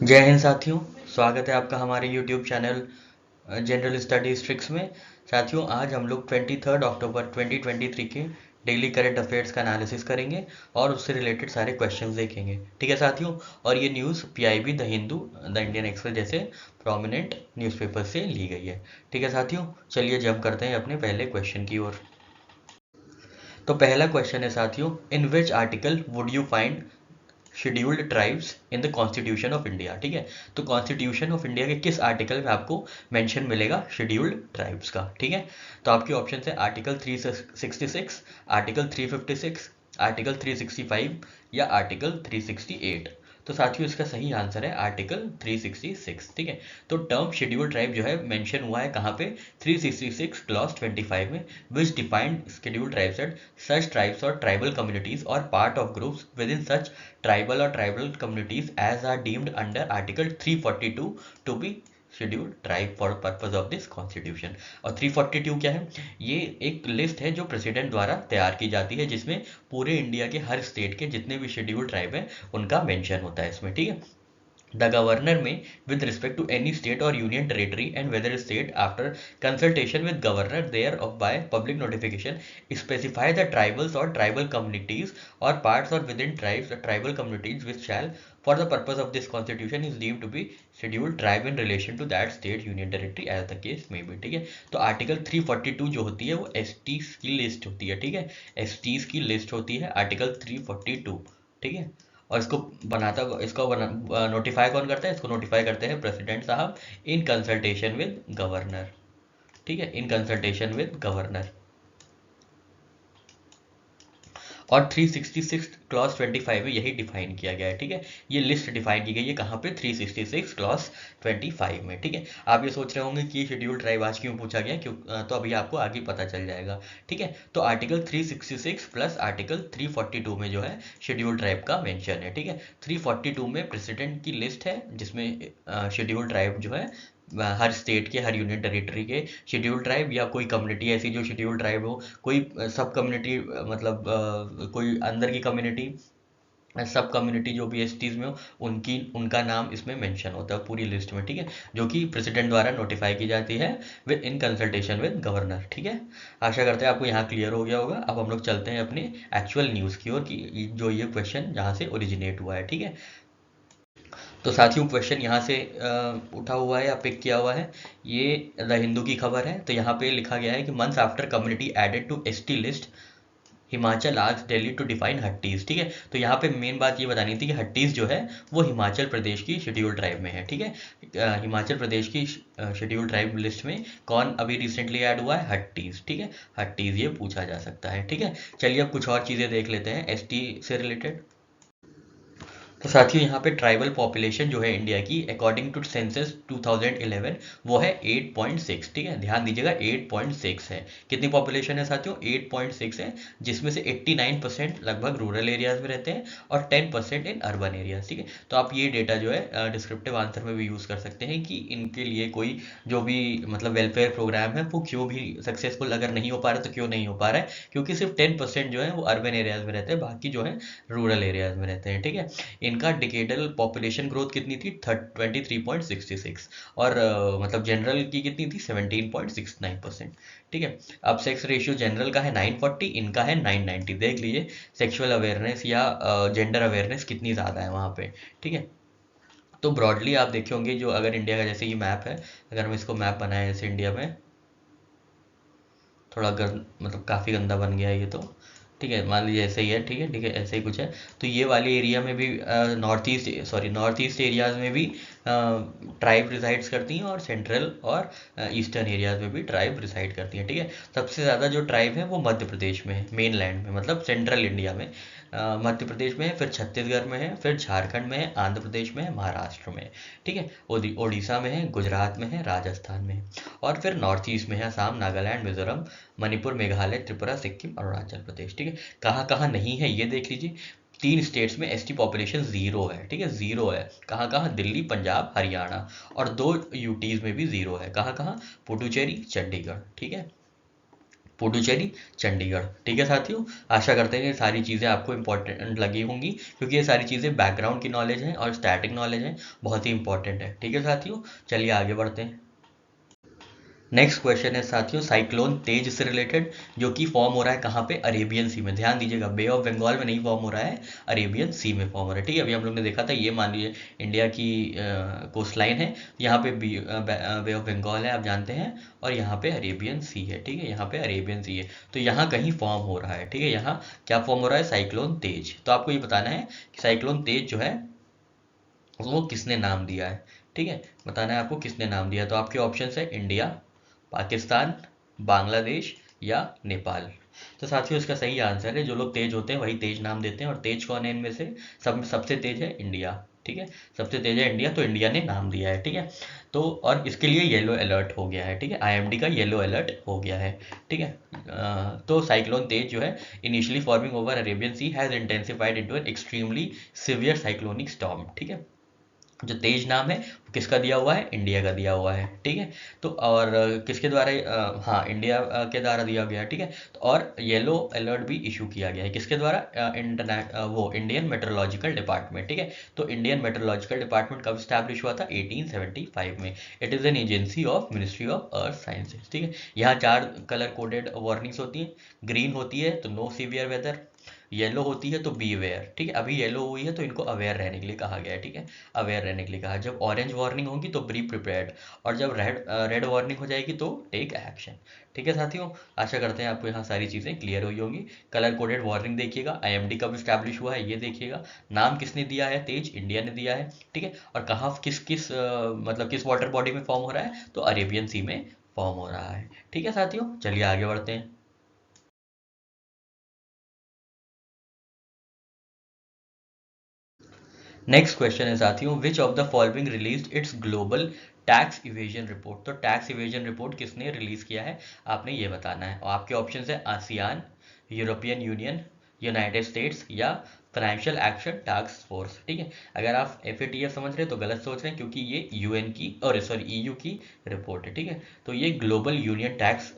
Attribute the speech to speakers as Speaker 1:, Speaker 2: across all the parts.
Speaker 1: जय हिंद साथियों। स्वागत है आपका हमारे YouTube channel general studies tricks में। साथियों, आज हम लोग 23 अक्टूबर 2023 के डेली करंट अफेयर्स का एनालिसिस करेंगे और उससे रिलेटेड सारे क्वेश्चंस देखेंगे। ठीक है साथियों, और ये news PIB, the Hindu, the Indian express जैसे प्रोमिनेंट न्यूज़पेपर से ली गई है। ठीक है साथियों, चलिए जंप करते हैं अपने पहले क्वेश्चन की ओर। तो पहला क्वेश्चन है साथियों, in which article would you find scheduled tribes in the constitution of India. ठीक है, तो कॉन्स्टिट्यूशन ऑफ इंडिया के किस आर्टिकल में आपको मेंशन मिलेगा शेड्यूल्ड ट्राइब्स का। ठीक है, तो आपके ऑप्शन है आर्टिकल 366, आर्टिकल 356, आर्टिकल 365 या आर्टिकल 368। तो साथियों, इसका सही आंसर है आर्टिकल 366। ठीक है, तो टर्म शेड्यूल्ड ट्राइब जो है मेंशन हुआ है कहाँ पे, 366 क्लॉज 25 में, which defined scheduled tribes at such tribes or tribal communities or part of groups within such tribal or tribal communities as are deemed under article 342 to be scheduled tribe for purpose of this constitution. और 342 क्या है? ये एक list है जो president द्वारा तैयार की जाती है, जिसमें पूरे इंडिया के हर स्टेट के जितने भी शेड्यूल्ड ट्राइब हैं उनका मेंशन होता है इसमें। ठीक है, the governor may, with respect to any state or union territory and whether state after consultation with governor thereof by public notification, specify the tribals or tribal communities or parts or within tribes or tribal communities which shall for the purpose of this constitution is deemed to be scheduled tribe in relation to that state union territory as the case may be। ठीक है, तो article 342 जो होती है वो STs की list होती है। ठीक है, एसटीज की लिस्ट होती है आर्टिकल 342। ठीक है, और इसको नोटिफाई कौन करता है? इसको नोटिफाई करते हैं प्रेसिडेंट साहब इन कंसल्टेशन विद गवर्नर। ठीक है, इन कंसल्टेशन विद गवर्नर। और 366 क्लॉज 25 में यही डिफाइन किया गया है। ठीक है, ये लिस्ट डिफाइन की गई है कहाँ पे? 366 क्लॉज 25 में। ठीक है, आप ये सोच रहे होंगे कि शेड्यूल ट्राइब आज क्यों पूछा गया, क्यों? तो अभी आपको आगे पता चल जाएगा। ठीक है, तो आर्टिकल 366 प्लस आर्टिकल 342 में जो है शेड्यूल ट्राइब का मेंशन है। ठीक है, 342 में प्रेसिडेंट की लिस्ट है जिसमें शेड्यूल ट्राइब जो है हर स्टेट के, हर यूनियन टेरिटरी के शेड्यूल ट्राइब या कोई कम्युनिटी ऐसी जो शेड्यूल ट्राइब हो, कोई सब कम्युनिटी, मतलब कोई अंदर की कम्युनिटी, सब कम्युनिटी जो भी एसटीज में हो, उनका नाम इसमें मेंशन होता है पूरी लिस्ट में। ठीक है, जो कि प्रेसिडेंट द्वारा नोटिफाई की जाती है with in consultation with governor. ठीक है, आशा करते हैं आपको यहाँ क्लियर हो गया होगा। अब हम लोग चलते हैं अपने एक्चुअल न्यूज़ की ओर कि जो ये क्वेश्चन जहाँ से ओरिजिनेट हुआ है। ठीक है, तो साथियों, क्वेश्चन यहाँ से उठा हुआ है या पिक किया हुआ है, ये द हिंदू की खबर है। तो यहाँ पे लिखा गया है कि months after community added to ST list, Himachal आज दिल्ली टू डिफाइन हट्टीज। ठीक है, तो यहाँ पे मेन बात ये बतानी थी कि हट्टीज जो है वो हिमाचल प्रदेश की शेड्यूल ट्राइब में है। ठीक है, हिमाचल प्रदेश की शेड्यूल ट्राइब लिस्ट में कौन अभी रिसेंटली ऐड हुआ है? हट्टीज। ठीक है, हट्टीज ये पूछा जा सकता है। ठीक है, चलिए अब कुछ और चीज़ें देख लेते हैं एसटी से रिलेटेड। तो साथियों, यहाँ पे ट्राइबल पॉपुलेशन जो है इंडिया की अकॉर्डिंग टू सेंसस 2011 वो है 8.6। ठीक है, ध्यान दीजिएगा 8.6 है। कितनी पॉपुलेशन है साथियों? 8.6 है, जिसमें से 89% लगभग रूरल एरियाज में रहते हैं और 10% इन अर्बन एरियाज। ठीक है, तो आप ये डेटा जो है डिस्क्रिप्टिव आंसर में भी यूज़ कर सकते हैं कि इनके लिए कोई जो भी मतलब वेलफेयर प्रोग्राम है वो क्यों भी सक्सेसफुल अगर नहीं हो पा रहा, तो क्यों नहीं हो पा रहा है? क्योंकि सिर्फ 10% जो है वो अर्बन एरियाज में रहते हैं, बाकी जो है रूरल एरियाज में रहते हैं। ठीक है, इनका डिकेडल पॉपुलेशन ग्रोथ कितनी थी? 23.66। और मतलब जनरल की कितनी थी? 17.69%। ठीक है, अब सेक्स रेशियो जनरल का है 940, इनका है 990। देख लीजिए सेक्सुअल अवेयरनेस या जेंडर अवेयरनेस कितनी ज़्यादा है वहाँ पे। ठीक है, तो ब्रॉडली आप देखे होंगे, जो अगर इंडिया का जैसे ये मैप है, अगर हम इसको मैप बनाएं ऐसे इंडिया में, थोड़ा मतलब काफ़ी गंदा बन गया है ये तो। ठीक है, मान लीजिए ऐसे ही है। ठीक है, ठीक है, ऐसे ही कुछ है। तो ये वाले एरिया में भी नॉर्थ ईस्ट एरियाज में भी ट्राइब रिसाइड्स करती हैं, और सेंट्रल और ईस्टर्न एरियाज में भी ट्राइब रिसाइड करती हैं। ठीक है, सबसे ज़्यादा जो ट्राइब है वो मध्य प्रदेश में है, मेन लैंड में, मतलब सेंट्रल इंडिया में। मध्य प्रदेश में है, फिर छत्तीसगढ़ में है, फिर झारखंड में है, आंध्र प्रदेश में है, महाराष्ट्र में है। ठीक है, उड़ीसा में है, गुजरात में है, राजस्थान में है, और फिर नॉर्थ ईस्ट में है असम, नागालैंड, मिजोरम, मणिपुर, मेघालय, त्रिपुरा, सिक्किम, अरुणाचल प्रदेश। ठीक है, कहाँ कहाँ नहीं है ये देख लीजिए। 3 स्टेट्स में एसटी पॉपुलेशन ज़ीरो है। ठीक है, ज़ीरो है। कहाँ कहाँ? दिल्ली, पंजाब, हरियाणा। और 2 यूटीज़ में भी ज़ीरो है। कहाँ कहाँ? पुडुचेरी, चंडीगढ़। ठीक है, पुडुचेरी, चंडीगढ़। ठीक है साथियों, आशा करते हैं ये सारी चीज़ें आपको इंपॉर्टेंट लगी होंगी, क्योंकि ये सारी चीज़ें बैकग्राउंड की नॉलेज हैं और स्टैटिक नॉलेज है, बहुत ही इंपॉर्टेंट है। ठीक है साथियों, चलिए आगे बढ़ते हैं। नेक्स्ट क्वेश्चन है साथियों साइक्लोन तेज से रिलेटेड, जो कि फॉर्म हो रहा है कहाँ पे, अरेबियन सी में। ध्यान दीजिएगा, बे ऑफ बंगाल में नहीं फॉर्म हो रहा है, अरेबियन सी में फॉर्म हो रहा है। ठीक है, अभी हम लोग ने देखा था, ये मान लीजिए इंडिया की कोस्ट लाइन है, यहाँ पे बे ऑफ बंगाल है आप जानते हैं, और यहाँ पे अरेबियन सी है। ठीक है, यहाँ पे अरेबियन सी है, तो यहाँ कहीं फॉर्म हो रहा है। ठीक है, यहाँ क्या फॉर्म हो रहा है, साइक्लोन तेज। तो आपको ये बताना है कि साइक्लोन तेज जो है वो किसने नाम दिया है। ठीक है, बताना है आपको किसने नाम दिया। तो आपके ऑप्शन है इंडिया, पाकिस्तान, बांग्लादेश या नेपाल। तो साथियों इसका सही आंसर है, जो लोग तेज होते हैं वही तेज नाम देते हैं, और तेज कौन है इनमें से, सबसे तेज है इंडिया। ठीक है, सबसे तेज है इंडिया, तो इंडिया ने नाम दिया है। ठीक है, तो और इसके लिए येलो अलर्ट हो गया है। ठीक है, आईएमडी का येलो अलर्ट हो गया है। ठीक है, तो साइक्लोन तेज जो है initially forming over Arabian sea has intensified into an extremely severe cyclonic storm. ठीक है, जो तेज नाम है वो किसका दिया हुआ है, इंडिया का दिया हुआ है। ठीक है, तो और किसके द्वारा, हाँ इंडिया के द्वारा दिया गया है। ठीक है, तो और येलो अलर्ट भी इशू किया गया है किसके द्वारा, वो इंडियन मेट्रोलॉजिकल डिपार्टमेंट। ठीक है, तो इंडियन मेट्रोलॉजिकल डिपार्टमेंट कब स्टैब्लिश हुआ था, 1875 में। It is an agency of ministry of earth sciences. ठीक है, यहाँ 4 कलर कोडेड वार्निंग्स होती हैं। ग्रीन होती है तो नो सीवियर वेदर, येलो होती है तो बी अवेयर। ठीक है, अभी येलो हुई है तो इनको अवेयर रहने के लिए कहा गया है। ठीक है, अवेयर रहने के लिए कहा। जब ऑरेंज वार्निंग होगी तो बी प्रिपेयर्ड, और जब रेड वार्निंग हो जाएगी तो टेक एक्शन। ठीक है साथियों, आशा करते हैं आपको यहाँ सारी चीज़ें क्लियर हुई होंगी। कलर कोडेड वार्निंग देखिएगा, आईएमडी कब स्टैब्लिश हुआ है ये देखिएगा, नाम किसने दिया है, तेज इंडिया ने दिया है। ठीक है, और कहाँ किस किस मतलब किस वाटर बॉडी में फॉर्म हो रहा है, तो अरेबियन सी में फॉर्म हो रहा है। ठीक है साथियों, चलिए आगे बढ़ते हैं। नेक्स्ट क्वेश्चन है साथियों, विच of the following release it's global tax evasion report. तो टैक्स इवेजन रिपोर्ट किसने रिलीज किया है, आपने ये बताना है। और आपके ऑप्शन है ASEAN, European union, United states या फाइनेंशियल एक्शन टास्क फोर्स। ठीक है, अगर आप FATF समझ रहे हैं तो गलत सोच रहे हैं, क्योंकि ये यूएन की और सॉरी EU की रिपोर्ट है। ठीक है, तो ये global union tax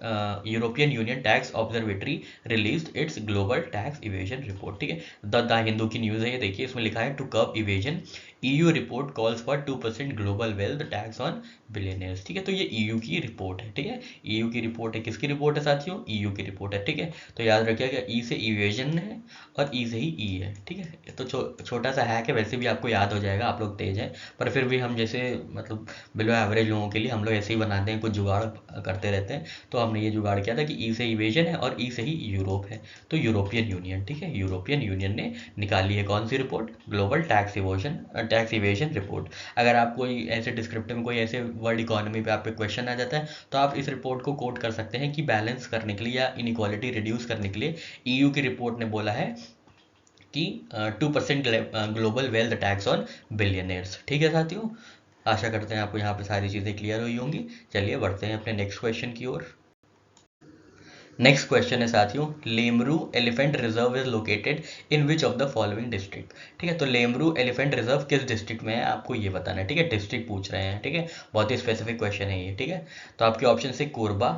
Speaker 1: European union tax observatory released it's global tax evasion report. ठीक है, द हिंदू की न्यूज़ है ये, देखिए इसमें लिखा है to curb evasion EU report calls for 2% global wealth tax on billionaires. ठीक है, तो ये EU की रिपोर्ट है। ठीक है, EU की रिपोर्ट है, किसकी रिपोर्ट है साथियों, EU की रिपोर्ट है। ठीक है, तो याद रखिएगा E से इवेजन है और E से ही E है। ठीक है, तो छोटा सा हैक है, वैसे भी आपको याद हो जाएगा, आप लोग तेज हैं, पर फिर भी हम जैसे मतलब बिलो एवरेज लोगों के लिए हम लोग ऐसे ही बनाते हैं, कुछ जुगाड़ करते रहते हैं। तो हमने ये जुगाड़ किया था कि E से इवेजन है और E से ही यूरोप है, तो यूरोपियन यूनियन। ठीक है, यूरोपियन यूनियन ने निकाली है कौन सी report, global tax evasion report. अगर आप कोई ऐसे डिस्क्रिप्टिव में कोई ऐसे वर्ल्ड इकोनॉमी पे आप पे क्वेश्चन आ जाता है, तो आप इस रिपोर्ट को कोट कर सकते हैं कि बैलेंस करने के लिए या इनइक्वालिटी रिड्यूस करने के लिए EU की रिपोर्ट ने बोला है कि 2% global wealth tax on billionaires. ठीक है साथियों, आशा करते हैं आपको यहाँ पे सारी चीज़ें क्लियर हुई होंगी। चलिए बढ़ते हैं अपने नेक्स्ट क्वेश्चन की ओर। नेक्स्ट क्वेश्चन है साथियों, Lemru elephant reserve is located in which of the following district. ठीक है, तो लेमरू एलिफेंट रिजर्व किस डिस्ट्रिक्ट में है, आपको ये बताना है। ठीक है, डिस्ट्रिक्ट पूछ रहे हैं। ठीक है, बहुत ही स्पेसिफिक क्वेश्चन है ये। ठीक है, तो आपके ऑप्शन है कोरबा,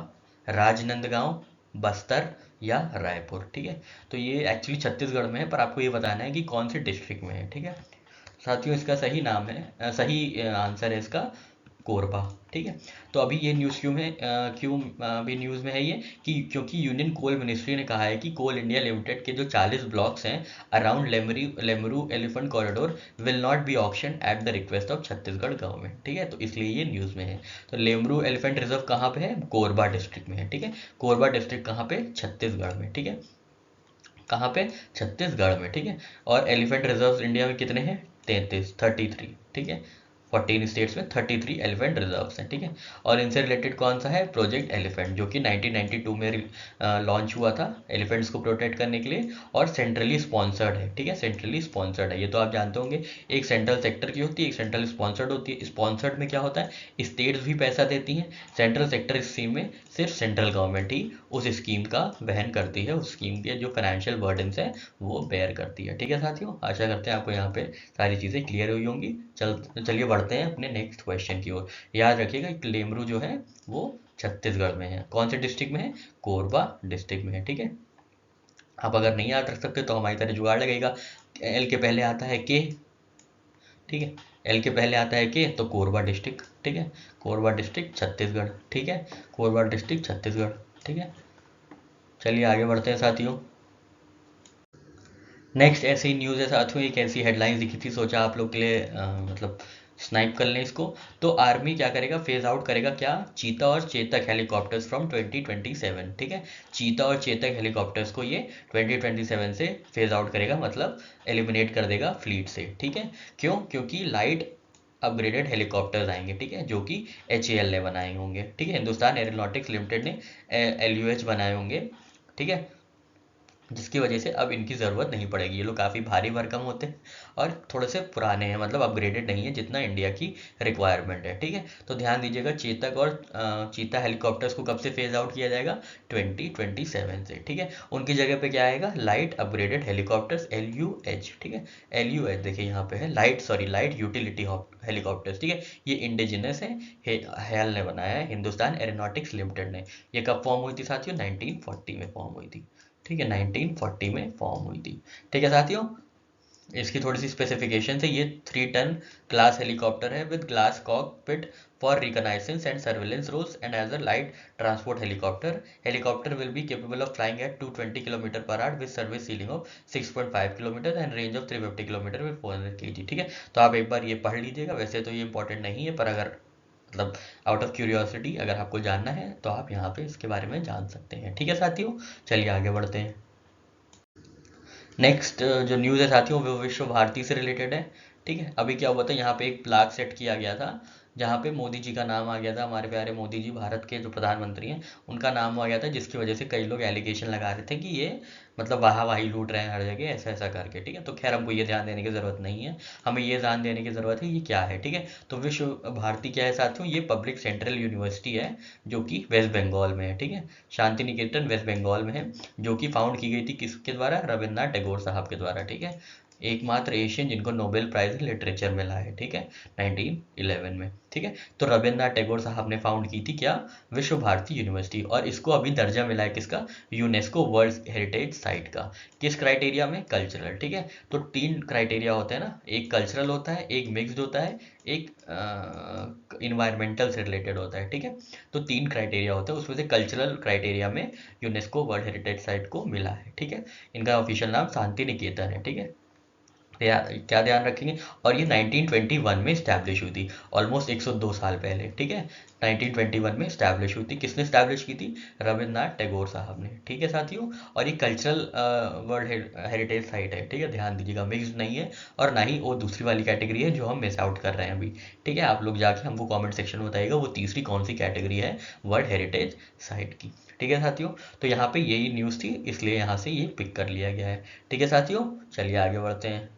Speaker 1: राजनांदगांव, बस्तर या रायपुर। ठीक है, तो ये एक्चुअली छत्तीसगढ़ में है, पर आपको ये बताना है कि कौन से डिस्ट्रिक्ट में है। ठीक है साथियों, इसका सही नाम है सही आंसर है इसका कोरबा। ठीक है, तो अभी ये न्यूज़ क्यों है क्यों अभी न्यूज़ में है ये, कि क्योंकि यूनियन कोल मिनिस्ट्री ने कहा है कि कोल इंडिया लिमिटेड के जो 40 ब्लॉक्स हैं around Lemru elephant corridor will not be auction at the request of Chhattisgarh government. ठीक है, तो इसलिए ये न्यूज़ में है। तो लेमरू एलिफेंट रिजर्व कहाँ पे है, कोरबा डिस्ट्रिक्ट में है। ठीक है, कोरबा डिस्ट्रिक्ट कहाँ पे, छत्तीसगढ़ में। ठीक है, कहाँ पे, छत्तीसगढ़ में। ठीक है, और एलिफेंट रिजर्व इंडिया में कितने हैं, 33। ठीक है, 14 स्टेट्स में 33 एलिफेंट रिजर्व्स हैं। ठीक है, और इनसे रिलेटेड कौन सा है, प्रोजेक्ट एलिफेंट, जो कि 1992 में लॉन्च हुआ था एलिफेंट्स को प्रोटेक्ट करने के लिए, और सेंट्रली स्पॉन्सर्ड है। ठीक है, सेंट्रली स्पॉन्सर्ड है, ये तो आप जानते होंगे। एक सेंट्रल सेक्टर की होती है, एक सेंट्रल स्पॉन्सर्ड होती है। स्पॉन्सर्ड में क्या होता है, स्टेट्स भी पैसा देती हैं, सेंट्रल सेक्टर स्कीम में सिर्फ सेंट्रल गवर्नमेंट ही उस स्कीम का वहन करती है, उस स्कीम के जो फाइनेंशियल बर्डन्स है वो बेयर करती है। ठीक है साथियों, आशा करते हैं आपको यहाँ पे सारी चीज़ें क्लियर हुई होंगी। चलिए बढ़ते हैं अपने नेक्स्ट क्वेश्चन की ओर। याद रखिएगा कि लेमरू जो है वो छत्तीसगढ़ में है। कौन से डिस्ट्रिक्ट में है? कोरबा डिस्ट्रिक्ट में है, ठीक है। आप अगर नहीं याद रख सकते तो हमारी तरह जुगाड़ लगेगा। एल के पहले आता है के, ठीक है, एल के पहले आता है के, तो कोरबा डिस्ट्रिक्ट, ठीक है, कोरबा डिस्ट्रिक्ट छत्तीसगढ़, ठीक है, कोरबा डिस्ट्रिक्ट छत्तीसगढ़, ठीक है। चलिए आगे बढ़ते हैं साथियों। नेक्स्ट ऐसे ही न्यूज़ है साथियों, एक ऐसी हेडलाइंस दिखी थी, सोचा आप लोग के लिए मतलब स्नाइप कर लें इसको। तो आर्मी क्या करेगा, फेज आउट करेगा क्या, चीता और चेतक हेलीकॉप्टर्स फ्रॉम 2027, ठीक है। चीता और चेतक हेलीकॉप्टर्स को ये 2027 से फेज आउट करेगा, मतलब एलिमिनेट कर देगा फ्लीट से, ठीक है। क्यों? क्योंकि लाइट अपग्रेडेड हेलीकॉप्टर्स आएंगे, ठीक है, जो कि HAL ने बनाए होंगे, ठीक है, हिंदुस्तान एरोनॉटिक्स लिमिटेड ने LUH बनाए होंगे, ठीक है, जिसकी वजह से अब इनकी ज़रूरत नहीं पड़ेगी। ये लोग काफ़ी भारी भरकम होते हैं और थोड़े से पुराने हैं, मतलब अपग्रेडेड नहीं है जितना इंडिया की रिक्वायरमेंट है, ठीक है। तो ध्यान दीजिएगा, चेतक और चीता हेलीकॉप्टर्स को कब से फेज आउट किया जाएगा, 2027 से, ठीक है। उनकी जगह पे क्या आएगा, लाइट अपग्रेडेड हेलीकॉप्टर्स, LUH, ठीक है। LUH देखिए यहाँ पे है, लाइट यूटिलिटी हेलीकॉप्टर्स, ठीक है। ये इंडिजिनस है, हेल ने बनाया है, हिंदुस्तान एरोनॉटिक्स लिमिटेड ने। ये कब फॉर्म हुई थी साथियों, 1940 में फॉर्म हुई थी, ठीक है, 1940 में फॉर्म हुई थी, ठीक है साथियों। इसकी थोड़ी सी स्पेसिफिकेशन है, ये 3 टन क्लास हेलीकॉप्टर है with glass cockpit for reconnaissance and surveillance roles and as a light transport helicopter will be capable of flying at 220 kilometre per hour with service ceiling of 6.5 kilometre and range of 350 kilometre with 400 kg, ठीक है। तो आप एक बार ये पढ़ लीजिएगा, वैसे तो ये इंपॉर्टेंट नहीं है, पर अगर मतलब आउट ऑफ क्यूरियोसिटी अगर आपको जानना है तो आप यहाँ पे इसके बारे में जान सकते हैं, ठीक है साथियों। चलिए आगे बढ़ते हैं। नेक्स्ट जो न्यूज़ है साथियों वो विश्व भारती से रिलेटेड है, ठीक है। अभी क्या हुआ था, यहाँ पे एक प्लाक सेट किया गया था जहाँ पे मोदी जी का नाम आ गया था, हमारे प्यारे मोदी जी भारत के जो प्रधानमंत्री हैं उनका नाम आ गया था, जिसकी वजह से कई लोग एलिगेशन लगा रहे थे कि ये मतलब वाही लूट रहे हैं हर जगह, ऐसा ऐसा करके, ठीक है। तो खैर हमको ये ध्यान देने की ज़रूरत नहीं है, हमें ये ध्यान देने की ज़रूरत है ये क्या है, ठीक है। तो विश्व भारती क्या है साथियों, ये पब्लिक सेंट्रल यूनिवर्सिटी है जो कि वेस्ट बंगाल में है, ठीक है, शांति निकेतन वेस्ट बंगाल में है, जो कि फाउंड की गई थी किसके द्वारा, रविन्द्रनाथ टैगोर साहब के द्वारा, ठीक है। एकमात्र एशियन जिनको नोबेल प्राइज इन लिटरेचर मिला है, ठीक है, 1911 में, ठीक है। तो रविन्द्रनाथ टैगोर साहब ने फाउंड की थी क्या, विश्व भारती यूनिवर्सिटी, और इसको अभी दर्जा मिला है किसका, यूनेस्को वर्ल्ड हेरिटेज साइट का। किस क्राइटेरिया में, कल्चरल, ठीक है। तो 3 क्राइटेरिया होते हैं ना, एक कल्चरल होता है, एक मिक्स्ड होता है, एक इन्वायरमेंटल से रिलेटेड होता है, ठीक है। तो 3 क्राइटेरिया होते हैं, उसमें से कल्चरल क्राइटेरिया में यूनेस्को वर्ल्ड हेरिटेज साइट को मिला है, ठीक है। इनका ऑफिशियल नाम शांति निकेतन है, ठीक है। क्या ध्यान रखेंगे, और ये 1921 में स्टैब्लिश हुई थी, ऑलमोस्ट 102 साल पहले, ठीक है। 1921 में स्टैब्लिश हुई थी, किसने स्टैब्लिश की थी, रविन्द्रनाथ टैगोर साहब ने, ठीक है साथियों। और ये कल्चरल वर्ल्ड हेरिटेज साइट है, ठीक है, ध्यान दीजिएगा, मिक्स्ड नहीं है और ना ही वो दूसरी वाली कैटेगरी है जो हम मिस आउट कर रहे हैं अभी, ठीक है। आप लोग जाके हमको कॉमेंट सेक्शन में बताइएगा वो तीसरी कौन सी कैटेगरी है वर्ल्ड हेरिटेज साइट की, ठीक है साथियों। तो यहाँ पे यही न्यूज़ थी, इसलिए यहाँ से ये पिक कर लिया गया है, ठीक है साथियों। चलिए आगे बढ़ते हैं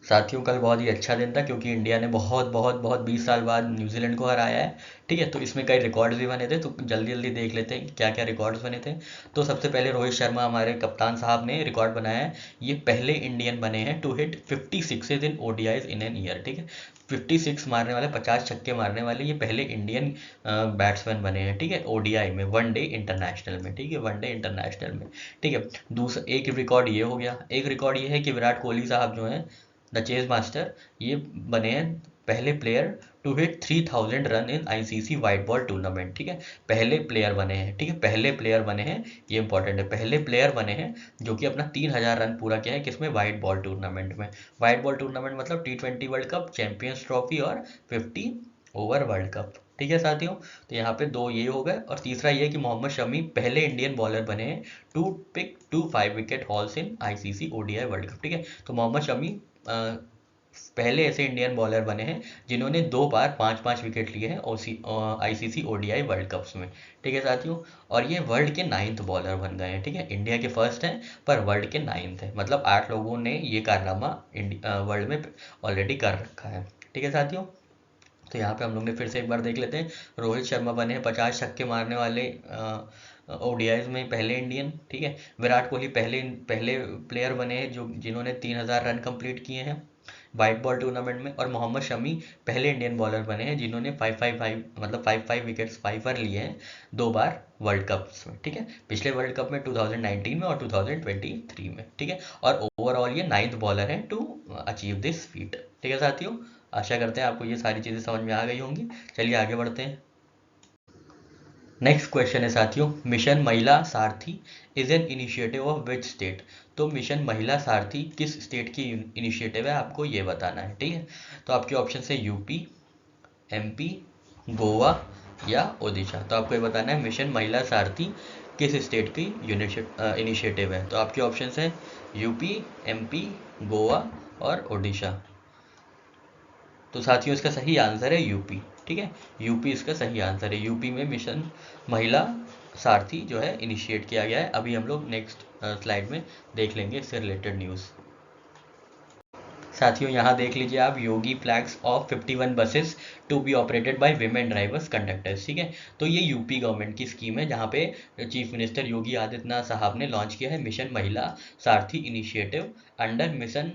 Speaker 1: साथियों। कल बहुत ही अच्छा दिन था क्योंकि इंडिया ने बहुत बहुत बहुत 20 साल बाद न्यूजीलैंड को हराया है, ठीक है। तो इसमें कई रिकॉर्ड्स भी बने थे, तो जल्दी जल्दी देख लेते हैं क्या क्या रिकॉर्ड्स बने थे। तो सबसे पहले रोहित शर्मा हमारे कप्तान साहब ने रिकॉर्ड बनाया है, ये पहले इंडियन बने हैं to hit 56 in ODIs in an year, ठीक है। 56 मारने वाले, 50 छक्के मारने वाले ये पहले इंडियन बैट्समैन बने हैं, ठीक है, ODI में, वनडे इंटरनेशनल में, ठीक है, वनडे इंटरनेशनल में, ठीक है। दूसरा एक रिकॉर्ड ये हो गया, एक रिकॉर्ड ये है कि विराट कोहली साहब जो हैं द चेज मास्टर, ये बने हैं पहले player to hit 3000 run in ICC white ball tournament, ठीक है। पहले प्लेयर बने हैं, ठीक है, पहले प्लेयर बने हैं, ये इंपॉर्टेंट है, पहले प्लेयर बने हैं जो कि अपना 3000 रन पूरा किया है, किसमें, वाइट बॉल टूर्नामेंट में। वाइट बॉल टूर्नामेंट मतलब T20 world cup, champions trophy और 50 ओवर वर्ल्ड कप, ठीक है साथियों। तो यहाँ पे 2 ये हो गए, और तीसरा ये कि मोहम्मद शमी पहले इंडियन बॉलर बने हैं to pick 5 wicket hauls in ICC ODI world cup, ठीक है। तो मोहम्मद शमी पहले ऐसे इंडियन बॉलर बने हैं जिन्होंने 2 बार 5-5 विकेट लिए हैं ICC ODI वर्ल्ड कप्स में, ठीक है साथियों। और ये वर्ल्ड के 9th बॉलर बन गए हैं, ठीक है, इंडिया के फर्स्ट हैं पर वर्ल्ड के 9th है, मतलब 8 लोगों ने ये कारनामा वर्ल्ड में ऑलरेडी कर रखा है, ठीक है साथियों। तो यहाँ पे हम लोग ने फिर से एक बार देख लेते हैं, रोहित शर्मा बने हैं 50 छक्के मारने वाले ODIs में पहले इंडियन, ठीक है। विराट कोहली पहले पहले प्लेयर बने हैं जो जिन्होंने 3000 रन कंप्लीट किए हैं, वाइट बॉल टूर्नामेंट में, और मोहम्मद शमी पहले इंडियन बॉलर बने हैं जिन्होंने 555 मतलब 55 विकेट्स 5 लिए हैं 2 बार वर्ल्ड कप्स में, ठीक है, पिछले वर्ल्ड कप में 2019 में और 2023 में, ठीक है, और ओवरऑल ये 9th बॉलर हैं टू अचीव दिस फीट, ठीक है साथियों। आशा करते हैं आपको ये सारी चीज़ें समझ में आ गई होंगी। चलिए आगे बढ़ते हैं। नेक्स्ट क्वेश्चन है साथियों, मिशन महिला सारथी is an initiative of which state. तो मिशन महिला सारथी किस स्टेट की इनिशिएटिव है, आपको ये बताना है, ठीक है। तो आपके ऑप्शन है यूपी, एमपी, गोवा या ओडिशा। तो आपको ये बताना है मिशन महिला सारथी किस स्टेट की इनिशिएटिव है। तो आपके ऑप्शन है यूपी, एमपी, गोवा और ओडिशा। तो साथियों इसका सही आंसर है यूपी, ठीक है, यूपी इसका सही आंसर है। यूपी में मिशन महिला सारथी जो है इनिशिएट किया गया है। अभी हम लोग नेक्स्ट स्लाइड में देख लेंगे इससे रिलेटेड न्यूज़। साथियों यहाँ देख लीजिए आप, Yogi flags of 51 buses to be operated by women drivers conductors, ठीक है। तो ये यूपी गवर्नमेंट की स्कीम है जहाँ पे चीफ मिनिस्टर योगी आदित्यनाथ साहब ने लॉन्च किया है मिशन महिला सारथी इनिशिएटिव अंडर मिशन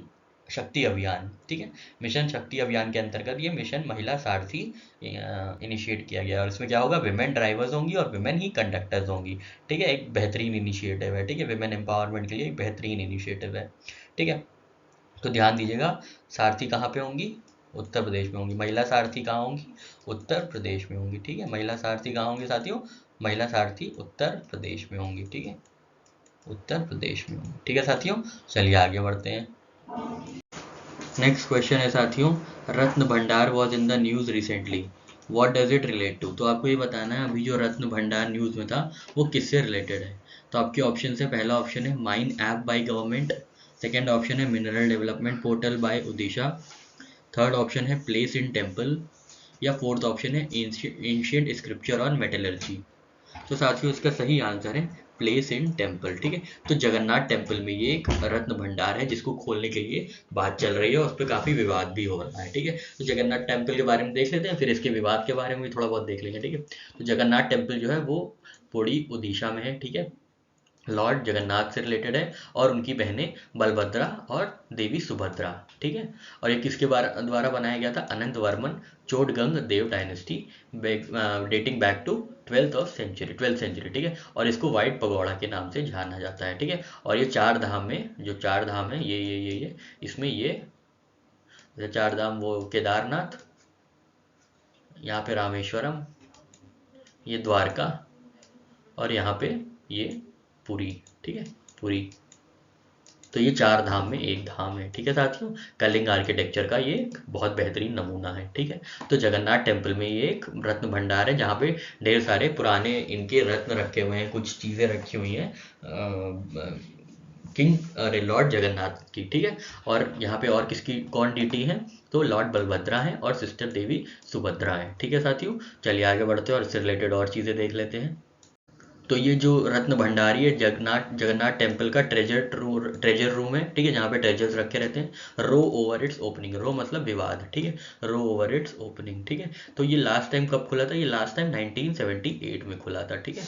Speaker 1: शक्ति अभियान, ठीक है। मिशन शक्ति अभियान के अंतर्गत ये मिशन महिला सारथी इनिशिएट किया गया है, और इसमें क्या होगा, विमेन ड्राइवर्स होंगी और विमेन ही कंडक्टर्स होंगी, ठीक है। एक बेहतरीन इनिशिएटिव है, ठीक है, विमेन एम्पावरमेंट के लिए एक बेहतरीन इनिशिएटिव है, ठीक है। तो ध्यान दीजिएगा, सारथी कहाँ पे होंगी, उत्तर प्रदेश में होंगी। महिला सारथी कहाँ होंगी, उत्तर प्रदेश में होंगी, ठीक है। महिला सारथी कहाँ होंगी साथियों, महिला सारथी उत्तर प्रदेश में होंगी, ठीक है, उत्तर प्रदेश में होंगी, ठीक है साथियों। चलिए आगे बढ़ते हैं। नेक्स्ट क्वेश्चन है साथियों, Ratna Bhandar was in the news recently, what does it relate to. तो आपको ये बताना है अभी जो रत्न भंडार न्यूज़ में था वो किससे रिलेटेड है। तो आपके ऑप्शन है, पहला ऑप्शन है mine app by government, second option है mineral development portal by Odisha, third option है प्लेस इन टेम्पल, या फोर्थ ऑप्शन है एंशिएंट स्क्रिप्चर ऑन मेटलर्जी। तो साथियों इसका सही आंसर है प्लेस इन टेम्पल, ठीक है। तो जगन्नाथ टेम्पल में ये एक रत्न भंडार है जिसको खोलने के लिए बात चल रही है और उस पर काफी विवाद भी हो रहा है, ठीक है। तो जगन्नाथ टेम्पल के बारे में देख लेते हैं, फिर इसके विवाद के बारे में भी थोड़ा बहुत देख लेंगे, ठीक है। तो जगन्नाथ टेम्पल जो है वो पुरी ओडिशा में है, ठीक है, लॉर्ड जगन्नाथ से रिलेटेड है, और उनकी बहनें बलभद्रा और देवी सुभद्रा, ठीक है। और ये किसके द्वारा बनाया गया था, Anantavarman Chodaganga Dev dynasty, dating back to 12th century, ठीक है। और इसको व्हाइट पगोड़ा के नाम से जाना जाता है, ठीक है। और ये चार धाम में, जो चार धाम है ये इसमें ये चार धाम, वो केदारनाथ, यहाँ पे रामेश्वरम, ये द्वारका, और यहाँ पे ये पुरी, ठीक है, पुरी। तो ये चार धाम में एक धाम है, ठीक है साथियों। कलिंग आर्किटेक्चर का ये एक बहुत बेहतरीन नमूना है, ठीक है। तो जगन्नाथ टेम्पल में ये एक रत्न भंडार है जहाँ पे ढेर सारे पुराने इनके रत्न रखे हुए हैं, कुछ चीज़ें रखी हुई हैं किंग अरे लॉर्ड जगन्नाथ की, ठीक है। और यहाँ पे और किसकी कौन डीटी है, तो लॉर्ड बलभद्रा है और सिस्टर देवी सुभद्रा है, ठीक है साथियों। चलिए आगे बढ़ते हैं और इससे रिलेटेड और चीज़ें देख लेते हैं। तो ये जो रत्न भंडारी है जगन्नाथ टेम्पल का ट्रेजर रूम है, ठीक है, जहाँ पे ट्रेजर्स रखे रहते हैं। रो ओवर इट्स ओपनिंग, रो मतलब विवाद, ठीक है, रो ओवर इट्स ओपनिंग, ठीक है। तो ये लास्ट टाइम कब खुला था, ये लास्ट टाइम 1978 में खुला था, ठीक है,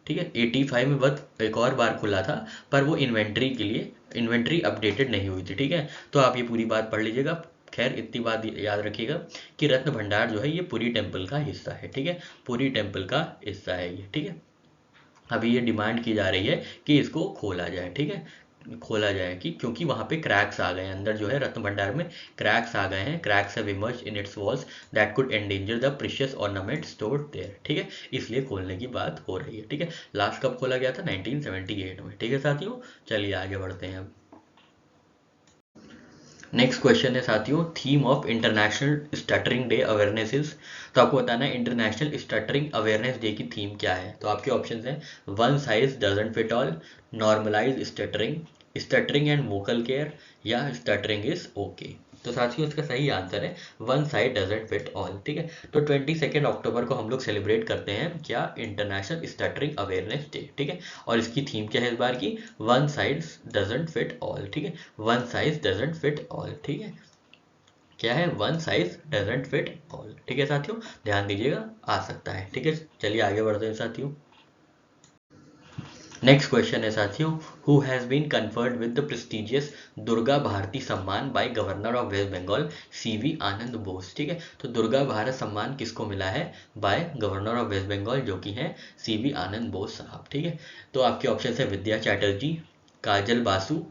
Speaker 1: ठीक है। 85 में बस एक और बार खुला था, पर वो इन्वेंट्री अपडेटेड नहीं हुई थी, ठीक है। तो आप ये पूरी बात पढ़ लीजिएगा। खैर इतनी बात याद रखिएगा कि रत्न भंडार जो है ये पुरी टेम्पल का हिस्सा है, ठीक है, पुरी टेम्पल का हिस्सा है ये, ठीक है। अभी ये डिमांड की जा रही है कि इसको खोला जाए, ठीक है, खोला जाए कि क्योंकि वहाँ पे क्रैक्स आ गए हैं, अंदर जो है रत्न भंडार में क्रैक्स आ गए हैं, cracks have emerged in its walls that could endanger the precious ornament stored there, ठीक है, इसलिए खोलने की बात हो रही है, ठीक है। लास्ट कब खोला गया था, 1978 में, ठीक है साथियों। चलिए आगे बढ़ते हैं अब। नेक्स्ट क्वेश्चन है साथियों, theme of international stuttering day awareness is. तो आपको बताना है इंटरनेशनल स्टटरिंग अवेयरनेस डे की थीम क्या है। तो आपके ऑप्शंस हैं one size doesn't fit all, normalise stuttering, stuttering and vocal care, या स्टटरिंग इज ओके। तो साथियों इसका सही आंसर है one size doesn't fit all, ठीक है। तो 22 अक्टूबर को हम लोग सेलिब्रेट करते हैं क्या, इंटरनेशनल स्टटरिंग अवेयरनेस डे, ठीक है। और इसकी थीम क्या है इस बार की, one size doesn't fit all, ठीक है, one size doesn't fit all, ठीक है, क्या है, one size doesn't fit all, ठीक है साथियों, ध्यान दीजिएगा, आ सकता है, ठीक है। चलिए आगे बढ़ते हैं साथियों। नेक्स्ट क्वेश्चन है साथियों, who has been conferred with the prestigious Durga Bharati Samman by governor of West Bengal CV Ananda Bose. ठीक है, तो दुर्गा भारत सम्मान किसको मिला है? By governor of West Bengal, जो कि है सीवी आनंद बोस साहब। ठीक है, तो आपके ऑप्शन है विद्या चैटर्जी, काजल बासु,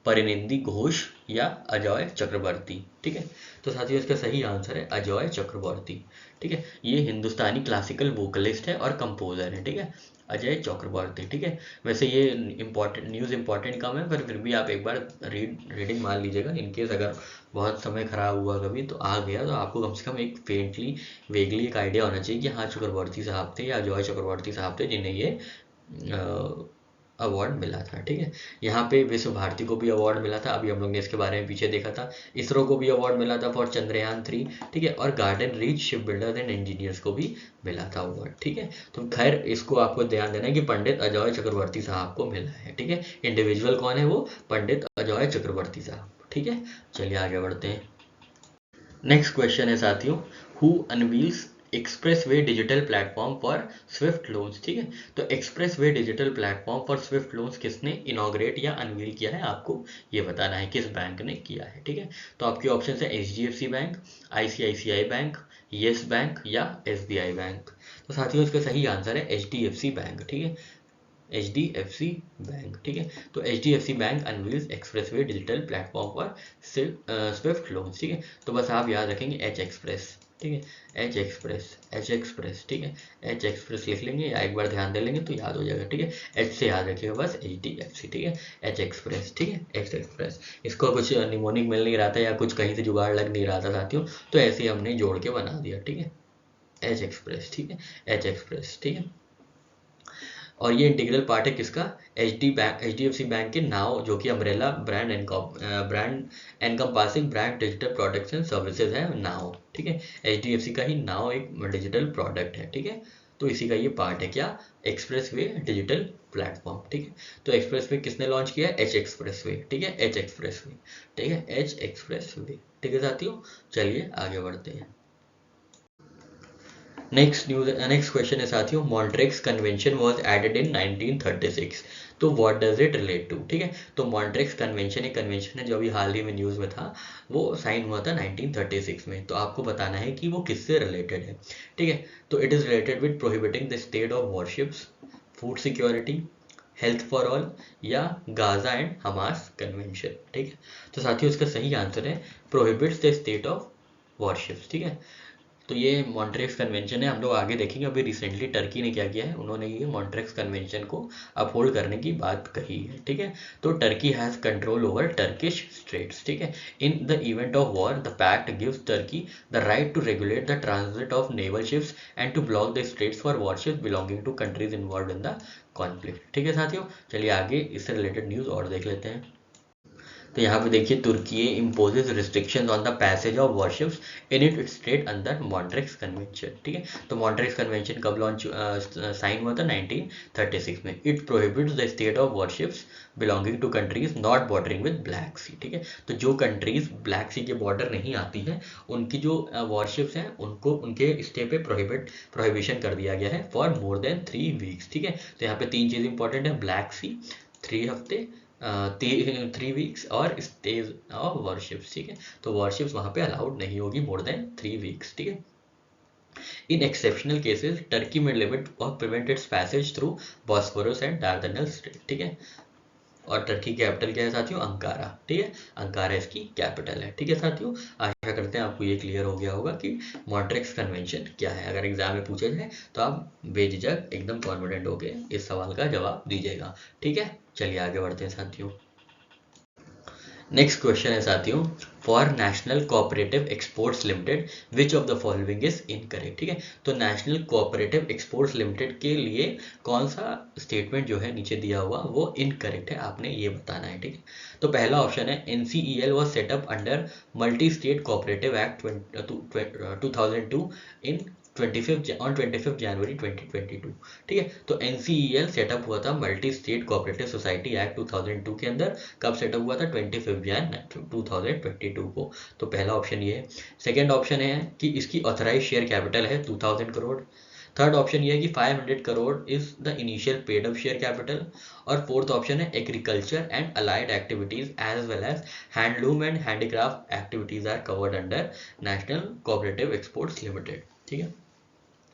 Speaker 1: परिनिधि घोष या अजय चक्रवर्ती। ठीक है, तो साथियों इसका सही आंसर है अजय चक्रवर्ती। ठीक है, ये हिंदुस्तानी क्लासिकल वोकलिस्ट है और कंपोजर है। ठीक है, अजय चक्रवर्ती। ठीक है, वैसे ये इम्पोर्टेंट न्यूज़ इम्पोर्टेंट कम है, पर फिर भी आप एक बार रीडिंग मान लीजिएगा, इनकेस अगर बहुत समय खराब हुआ कभी तो आ गया, तो आपको कम से कम एक फेंटली वेगली एक आइडिया होना चाहिए कि हाँ चक्रवर्ती साहब थे या अजय चक्रवर्ती साहब थे जिन्हें ये अवार्ड मिला था। ठीक है, यहाँ पे विश्व भारती को भी अवार्ड मिला था, अभी हम लोग ने इसके बारे में पीछे देखा था। इसरो को भी अवार्ड मिला था फॉर चंद्रयान 3। ठीक है, और garden reach ship builders and engineers को भी मिला था अवार्ड। ठीक है, तो खैर इसको आपको ध्यान देना है कि पंडित अजय चक्रवर्ती साहब को मिला है। ठीक है, इंडिविजुअल कौन है? वो पंडित अजय चक्रवर्ती साहब। ठीक है, चलिए आगे बढ़ते हैं। नेक्स्ट क्वेश्चन है साथियों, who unveils express way digital platform for Swift loans. ठीक है, तो express way digital platform for Swift loans किसने इनॉग्रेट या अनवील किया है? आपको ये बताना है किस बैंक ने किया है। ठीक है, तो आपके ऑप्शन है HDFC bank, ICICI bank, yes bank या SBI बैंक। तो साथियों इसका सही आंसर है HDFC बैंक। ठीक है, HDFC बैंक। ठीक है, तो HDFC bank unveils expressway digital platform पर स्विफ्ट लोन्स। ठीक है, तो बस आप याद रखेंगे H एक्सप्रेस। ठीक है, H एक्सप्रेस, H एक्सप्रेस। ठीक है, H एक्सप्रेस लिख लेंगे या एक बार ध्यान दे लेंगे तो याद हो जाएगा। ठीक है, H से याद रखिएगा बस HDFC। ठीक है, H एक्सप्रेस। ठीक है, H एक्सप्रेस। इसको कुछ निमोनिक मिल नहीं रहा था या कुछ कहीं से जुगाड़ लग नहीं रहा था साथियों, तो ऐसे ही हमने जोड़ के बना दिया। ठीक है, H एक्सप्रेस। ठीक है, H एक्सप्रेस। ठीक है, और ये इंटीग्रल पार्ट है किसका? HDFC बैंक के नाउ, जो कि umbrella brand encompassing brand digital products and services है नाउ। ठीक है, HDFC का ही नाउ एक डिजिटल प्रोडक्ट है। ठीक है, तो इसी का ये पार्ट है क्या? Express way digital platform. ठीक है, तो एक्सप्रेस वे किसने लॉन्च किया है? H express way. ठीक है, H एक्सप्रेस वे। ठीक है, H एक्सप्रेस वे। ठीक है साथियों, चलिए आगे बढ़ते हैं। नेक्स्ट क्वेश्चन है साथियों, Montreux convention was added in 1936, तो what does it relate to? ठीक है, तो मॉन्ट्रेक्स कन्वेंशन एक कन्वेंशन है जो अभी हाल ही में न्यूज़ में था, वो साइन हुआ था 1936 में। तो आपको बताना है कि वो किससे रिलेटेड है। ठीक है, तो it is related with prohibiting the state of warships, food security, health for all या गाजा एंड हमास कन्वेंशन। ठीक है, तो साथियों इसका सही आंसर है prohibits the state of warships. ठीक है, तो ये मॉन्ट्रेक्स कन्वेंशन है, हम लोग आगे देखेंगे। अभी रिसेंटली टर्की ने क्या किया है, उन्होंने ये मॉन्ट्रेक्स कन्वेंशन को अपहोल्ड करने की बात कही है। ठीक है, तो Turkey has control over Turkish straits. ठीक है, in the event of war the pact gives Turkey the right to regulate the transit of naval ships and to block the straits for warships belonging to countries involve in the conflict. ठीक है साथियों, चलिए आगे इससे related news और देख लेते हैं। तो यहाँ पे देखिए, Turkey imposes restrictions on the passage of warships in it state under Montreux convention. ठीक है, तो मॉन्ट्रेक्स कन्वेंशन कब लॉन्च साइन हुआ था? 1936 में। It prohibits the state of warships belonging to countries not bordering with Black Sea. ठीक है, तो जो कंट्रीज ब्लैक सी के बॉर्डर नहीं आती हैं, उनकी जो वॉरशिप्स हैं उनको उनके स्टे पे प्रोहिबिशन कर दिया गया है फॉर मोर देन 3 वीक्स। ठीक है, तो यहाँ पे 3 चीज़ इंपॉर्टेंट है, ब्लैक सी 3 हफ्ते, 3 वीक्स और स्टेज ऑफ वॉरशिप्स। ठीक है, तो वॉरशिप्स वहाँ पे अलाउड नहीं होगी मोर देन 3 वीक्स। ठीक है, इन एक्सेप्शनल केसेस टर्की में लिमिट और prevent its passage through Bosphorus and Dardanelles strait. ठीक है, और टर्की कैपिटल क्या है साथियों? अंकारा। ठीक है, अंकारा इसकी कैपिटल है। ठीक है साथियों, आशा करते हैं आपको ये क्लियर हो गया होगा कि मॉन्ट्रेक्स कन्वेंशन क्या है। अगर एग्जाम में पूछा जाए तो आप बेझिझक एकदम कॉन्फिडेंट होकर इस सवाल का जवाब दीजिएगा। ठीक है, चलिए आगे बढ़ते हैं साथियों। नेक्स्ट क्वेश्चन है साथियों, for national cooperative exports limited which of the following is incorrect. ठीक है, तो नेशनल कोऑपरेटिव एक्सपोर्ट्स लिमिटेड के लिए कौन सा स्टेटमेंट जो है नीचे दिया हुआ वो इनकरेक्ट है, आपने ये बताना है। ठीक है, तो पहला ऑप्शन है NCEL was setup under multi state cooperative act 2002 इन 25 जनवरी 2022। ठीक है, तो NCEL सेटअप हुआ था multi state cooperative society act 2002 के अंदर। कब सेटअप हुआ था? 25 जनवरी 2022 को। तो पहला ऑप्शन ये है। सेकेंड ऑप्शन है कि इसकी ऑथराइज शेयर कैपिटल है 2000 करोड़। थर्ड ऑप्शन ये है कि 500 crore is the initial paid up share capital. और फोर्थ ऑप्शन है agriculture and allied activities as well as handloom and handicraft activities are covered under national cooperative exports limited. ठीक है,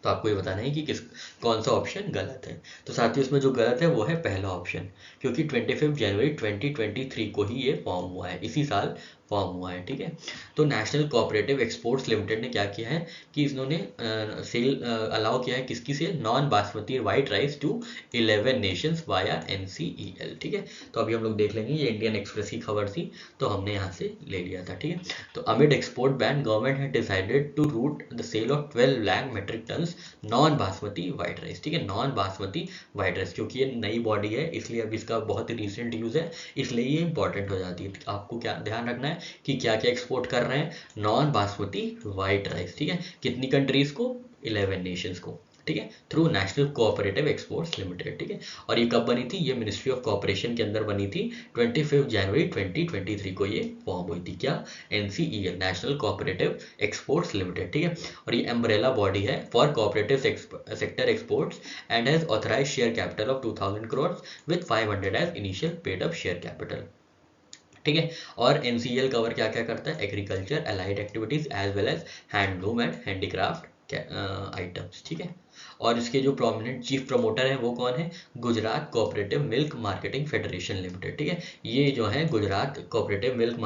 Speaker 1: तो आपको ये बताना है कि कौन सा ऑप्शन गलत है। तो साथियों इसमें जो गलत है वो है पहला ऑप्शन, क्योंकि 25 जनवरी 2023 को ही ये फॉर्म हुआ है, इसी साल फॉर्म हुआ है। ठीक है, तो नेशनल कोऑपरेटिव एक्सपोर्ट्स लिमिटेड ने क्या किया है कि इन्होंने सेल अलाउ किया है किसकी sale, non basmati white rice to 11 nations via NCEL। ठीक है, तो अभी हम लोग देख लेंगे, ये इंडियन एक्सप्रेस की खबर थी तो हमने यहाँ से ले लिया था। ठीक है, तो amid export ban government had decided to route the sale of 12 lakh metric tonnes non basmati white rice. ठीक है, नॉन बासमती वाइट राइस, क्योंकि ये नई बॉडी है इसलिए अभी इसका बहुत ही रिसेंट यूज है, इसलिए ये इंपॉर्टेंट हो जाती है। आपको क्या ध्यान रखना है कि क्या क्या एक्सपोर्ट कर रहे हैं, नॉन बासमती वाइट राइस। ठीक है, कितनी कंट्रीज को, 11 नेशंस को। ठीक है, through national cooperative exports limited. ठीक है, और ये कब बनी थी, ये मिनिस्ट्री ऑफ कोऑपरेशन के अंदर बनी थी, 25 जनवरी 2023 को ये फॉर्म हुई थी। क्या, NCEL, national cooperative exports limited. ठीक है, और ये अम्ब्रेला बॉडी है for cooperative sector exports and has authorise share capital of 2000 crore with 500 as initial paid up share capital. ठीक है, और NCEL कवर क्या क्या करता है, agriculture, allied activities as well as handloom and handicraft items. ठीक है, और इसके जो प्रोमिनेंट चीफ प्रमोटर है वो कौन है, Gujarat cooperative milk marketing federation limited. ठीक है, ये जो है Gujarat cooperative milk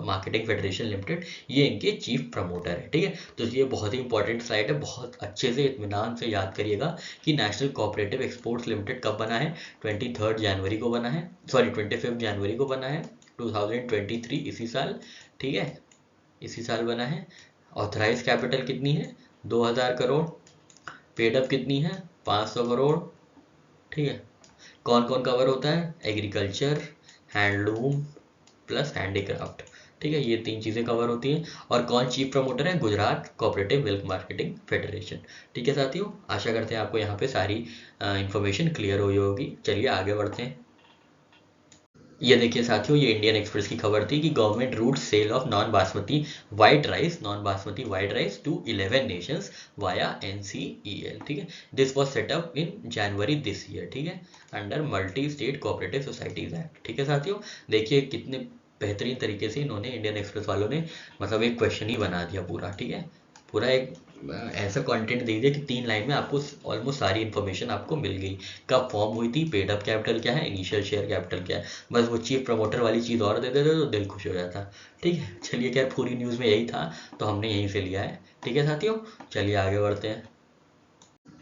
Speaker 1: marketing federation limited, ये इनके चीफ प्रमोटर है। ठीक है, तो ये बहुत ही इंपॉर्टेंट स्लाइड है, बहुत अच्छे से इत्मीनान से याद करिएगा कि नेशनल कोऑपरेटिव एक्सपोर्ट्स लिमिटेड कब बना है, 23 जनवरी को बना है, सॉरी 25 जनवरी को बना है 2023, इसी साल। ठीक है, इसी साल बना है। ऑथराइज कैपिटल कितनी है, 2000 करोड़। पेड अप कितनी है, 500 करोड़। ठीक है, कौन कौन कवर होता है, एग्रीकल्चर, हैंडलूम प्लस हैंडीक्राफ्ट। ठीक है, ये 3 चीज़ें कवर होती हैं। और कौन चीफ प्रमोटर है, Gujarat cooperative milk marketing federation. ठीक है साथियों, आशा करते हैं आपको यहाँ पे सारी इंफॉर्मेशन क्लियर हुई होगी। चलिए आगे बढ़ते हैं। ये देखिए साथियों, ये इंडियन एक्सप्रेस की खबर थी कि government route sale of non basmati white rice to 11 nations via NCEL। ठीक है, this was set up in January this year. ठीक है, under multi state cooperative societies act. ठीक है साथियों, देखिए कितने बेहतरीन तरीके से इन्होंने, इंडियन एक्सप्रेस वालों ने, मतलब एक क्वेश्चन ही बना दिया पूरा। ठीक है, पूरा एक ऐसा कंटेंट दे दिया कि 3 लाइन में आपको ऑलमोस्ट सारी इन्फॉर्मेशन आपको मिल गई। कब फॉर्म हुई थी, पेड अप कैपिटल क्या है, इनिशियल शेयर कैपिटल क्या है, बस वो चीफ प्रमोटर वाली चीज़ और दे देते तो दिल खुश हो जाता। ठीक है, चलिए खैर पूरी न्यूज़ में यही था तो हमने यहीं से लिया है। ठीक है साथियों, चलिए आगे बढ़ते हैं।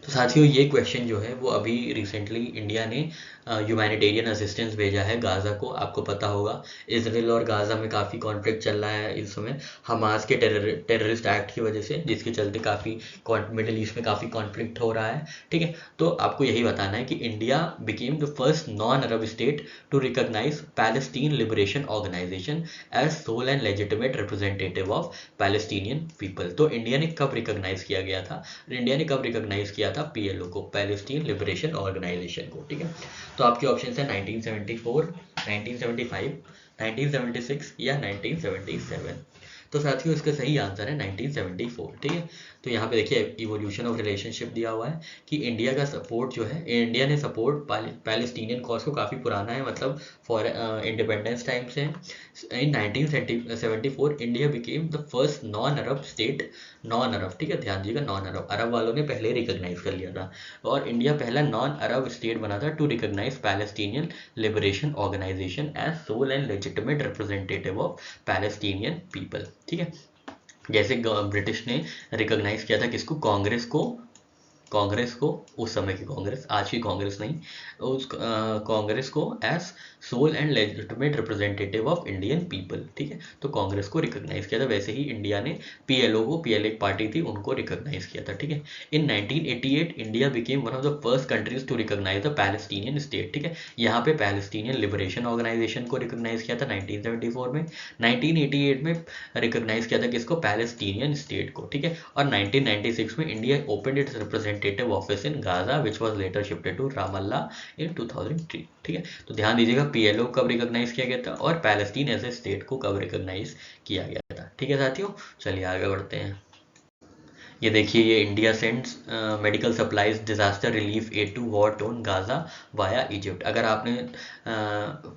Speaker 1: तो साथियों ये क्वेश्चन जो है वो अभी रिसेंटली इंडिया ने ह्यूमैनिटेरियन असिस्टेंस भेजा है गाज़ा को। आपको पता होगा इसराइल और गाज़ा में काफ़ी कॉन्फ्लिक्ट चल रहा है इस समय, हमास के टेररिस्ट एक्ट की वजह से, जिसके चलते काफ़ी मिडिल ईस्ट में काफ़ी कॉन्फ्लिक्ट हो रहा है। ठीक है, तो आपको यही बताना है कि India became the first non Arab state to recognise Palestine liberation organisation as sole and legitimate representative of Palestinian people. तो इंडिया ने कब रिकॉग्नाइज किया गया था, इंडिया ने कब रिकॉग्नाइज किया था PLO को, पैलेस्टीन लिबरेशन ऑर्गेनाइजेशन को। ठीक है, तो आपके ऑप्शन है 1974, 1975, 1976 या 1977। तो साथियों इसका सही आंसर है 1974। ठीक है, तो यहाँ पे देखिए इवोल्यूशन ऑफ रिलेशनशिप दिया हुआ है कि इंडिया का सपोर्ट जो है, इंडिया ने सपोर्ट पैलेस्टीनियन कॉज को काफ़ी पुराना है, मतलब फॉर इंडिपेंडेंस टाइम से। In 1974 India became the first non Arab state, non Arab, ठीक है ध्यान दीजिएगा, नॉन अरब, अरब वालों ने पहले रिकॉग्नाइज कर लिया था, और इंडिया पहला नॉन अरब स्टेट बना था to recognise Palestinian liberation organisation as sole and legitimate representative of Palestinian people. ठीक है, जैसे ब्रिटिश ने रिकॉग्नाइज किया था किसको, कांग्रेस को, उस समय की कांग्रेस, आज की कांग्रेस नहीं, उस कांग्रेस को as sole and legitimate representative of Indian people. ठीक है, तो कांग्रेस को रिकॉग्नाइज किया था, वैसे ही इंडिया ने PLO को, PLA एक पार्टी थी, उनको रिकॉग्नाइज किया था। ठीक है, in 1988 India became one of the first countries to recognise the Palestinian state. ठीक है, यहाँ पे पैलेस्टीनियन लिबरेशन ऑर्गेनाइजेशन को रिकॉग्नाइज किया था 1974 में, 1988 में रिकॉग्नाइज किया था किसको, पैलेस्टीनियन स्टेट को। ठीक है, और 1996 में India opened its representative office in Gaza which was later shifted to Ramallah in 2003। ठीक है, तो ध्यान दीजिएगा PLO कब रिकॉग्नाइज किया गया था और पैलेस्टीन एज ए स्टेट को कब रिकॉग्नाइज किया गया था। ठीक है साथियों, चलिए आगे बढ़ते हैं। ये देखिए, ये India sends medical supplies disaster relief aid to war torn Gaza via Egypt. अगर आपने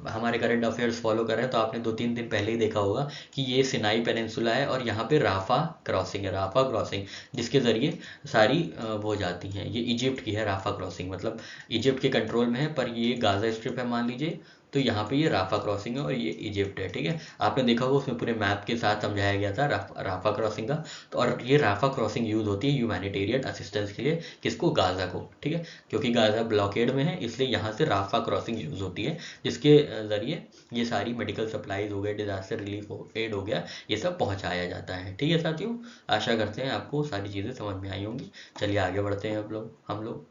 Speaker 1: हमारे करंट अफेयर्स फॉलो कर रहे हैं तो आपने 2-3 दिन पहले ही देखा होगा कि ये सिनाई पेनिनसुला है और यहाँ पे राफा क्रॉसिंग है, राफा क्रॉसिंग, जिसके ज़रिए सारी वो जाती हैं। ये इजिप्ट की है राफा क्रॉसिंग, मतलब इजिप्ट के कंट्रोल में है, पर ये गाजा स्ट्रिप है मान लीजिए, तो यहाँ पे ये राफा क्रॉसिंग है और ये इजिप्ट है। ठीक है, आपने देखा होगा उसमें पूरे मैप के साथ समझाया गया था राफा क्रॉसिंग का। तो और ये राफा क्रॉसिंग यूज होती है ह्यूमैनिटेरियन असिस्टेंस के लिए, किसको, गाजा को। ठीक है, क्योंकि गाजा ब्लॉकेड में है इसलिए यहाँ से राफा क्रॉसिंग यूज होती है, जिसके ज़रिए ये सारी मेडिकल सप्लाईज हो गए, डिजास्टर रिलीफ एड हो गया, ये सब पहुँचाया जाता है। ठीक है साथियों, आशा करते हैं आपको सारी चीज़ें समझ में आई होंगी। चलिए आगे बढ़ते हैं हम लोग।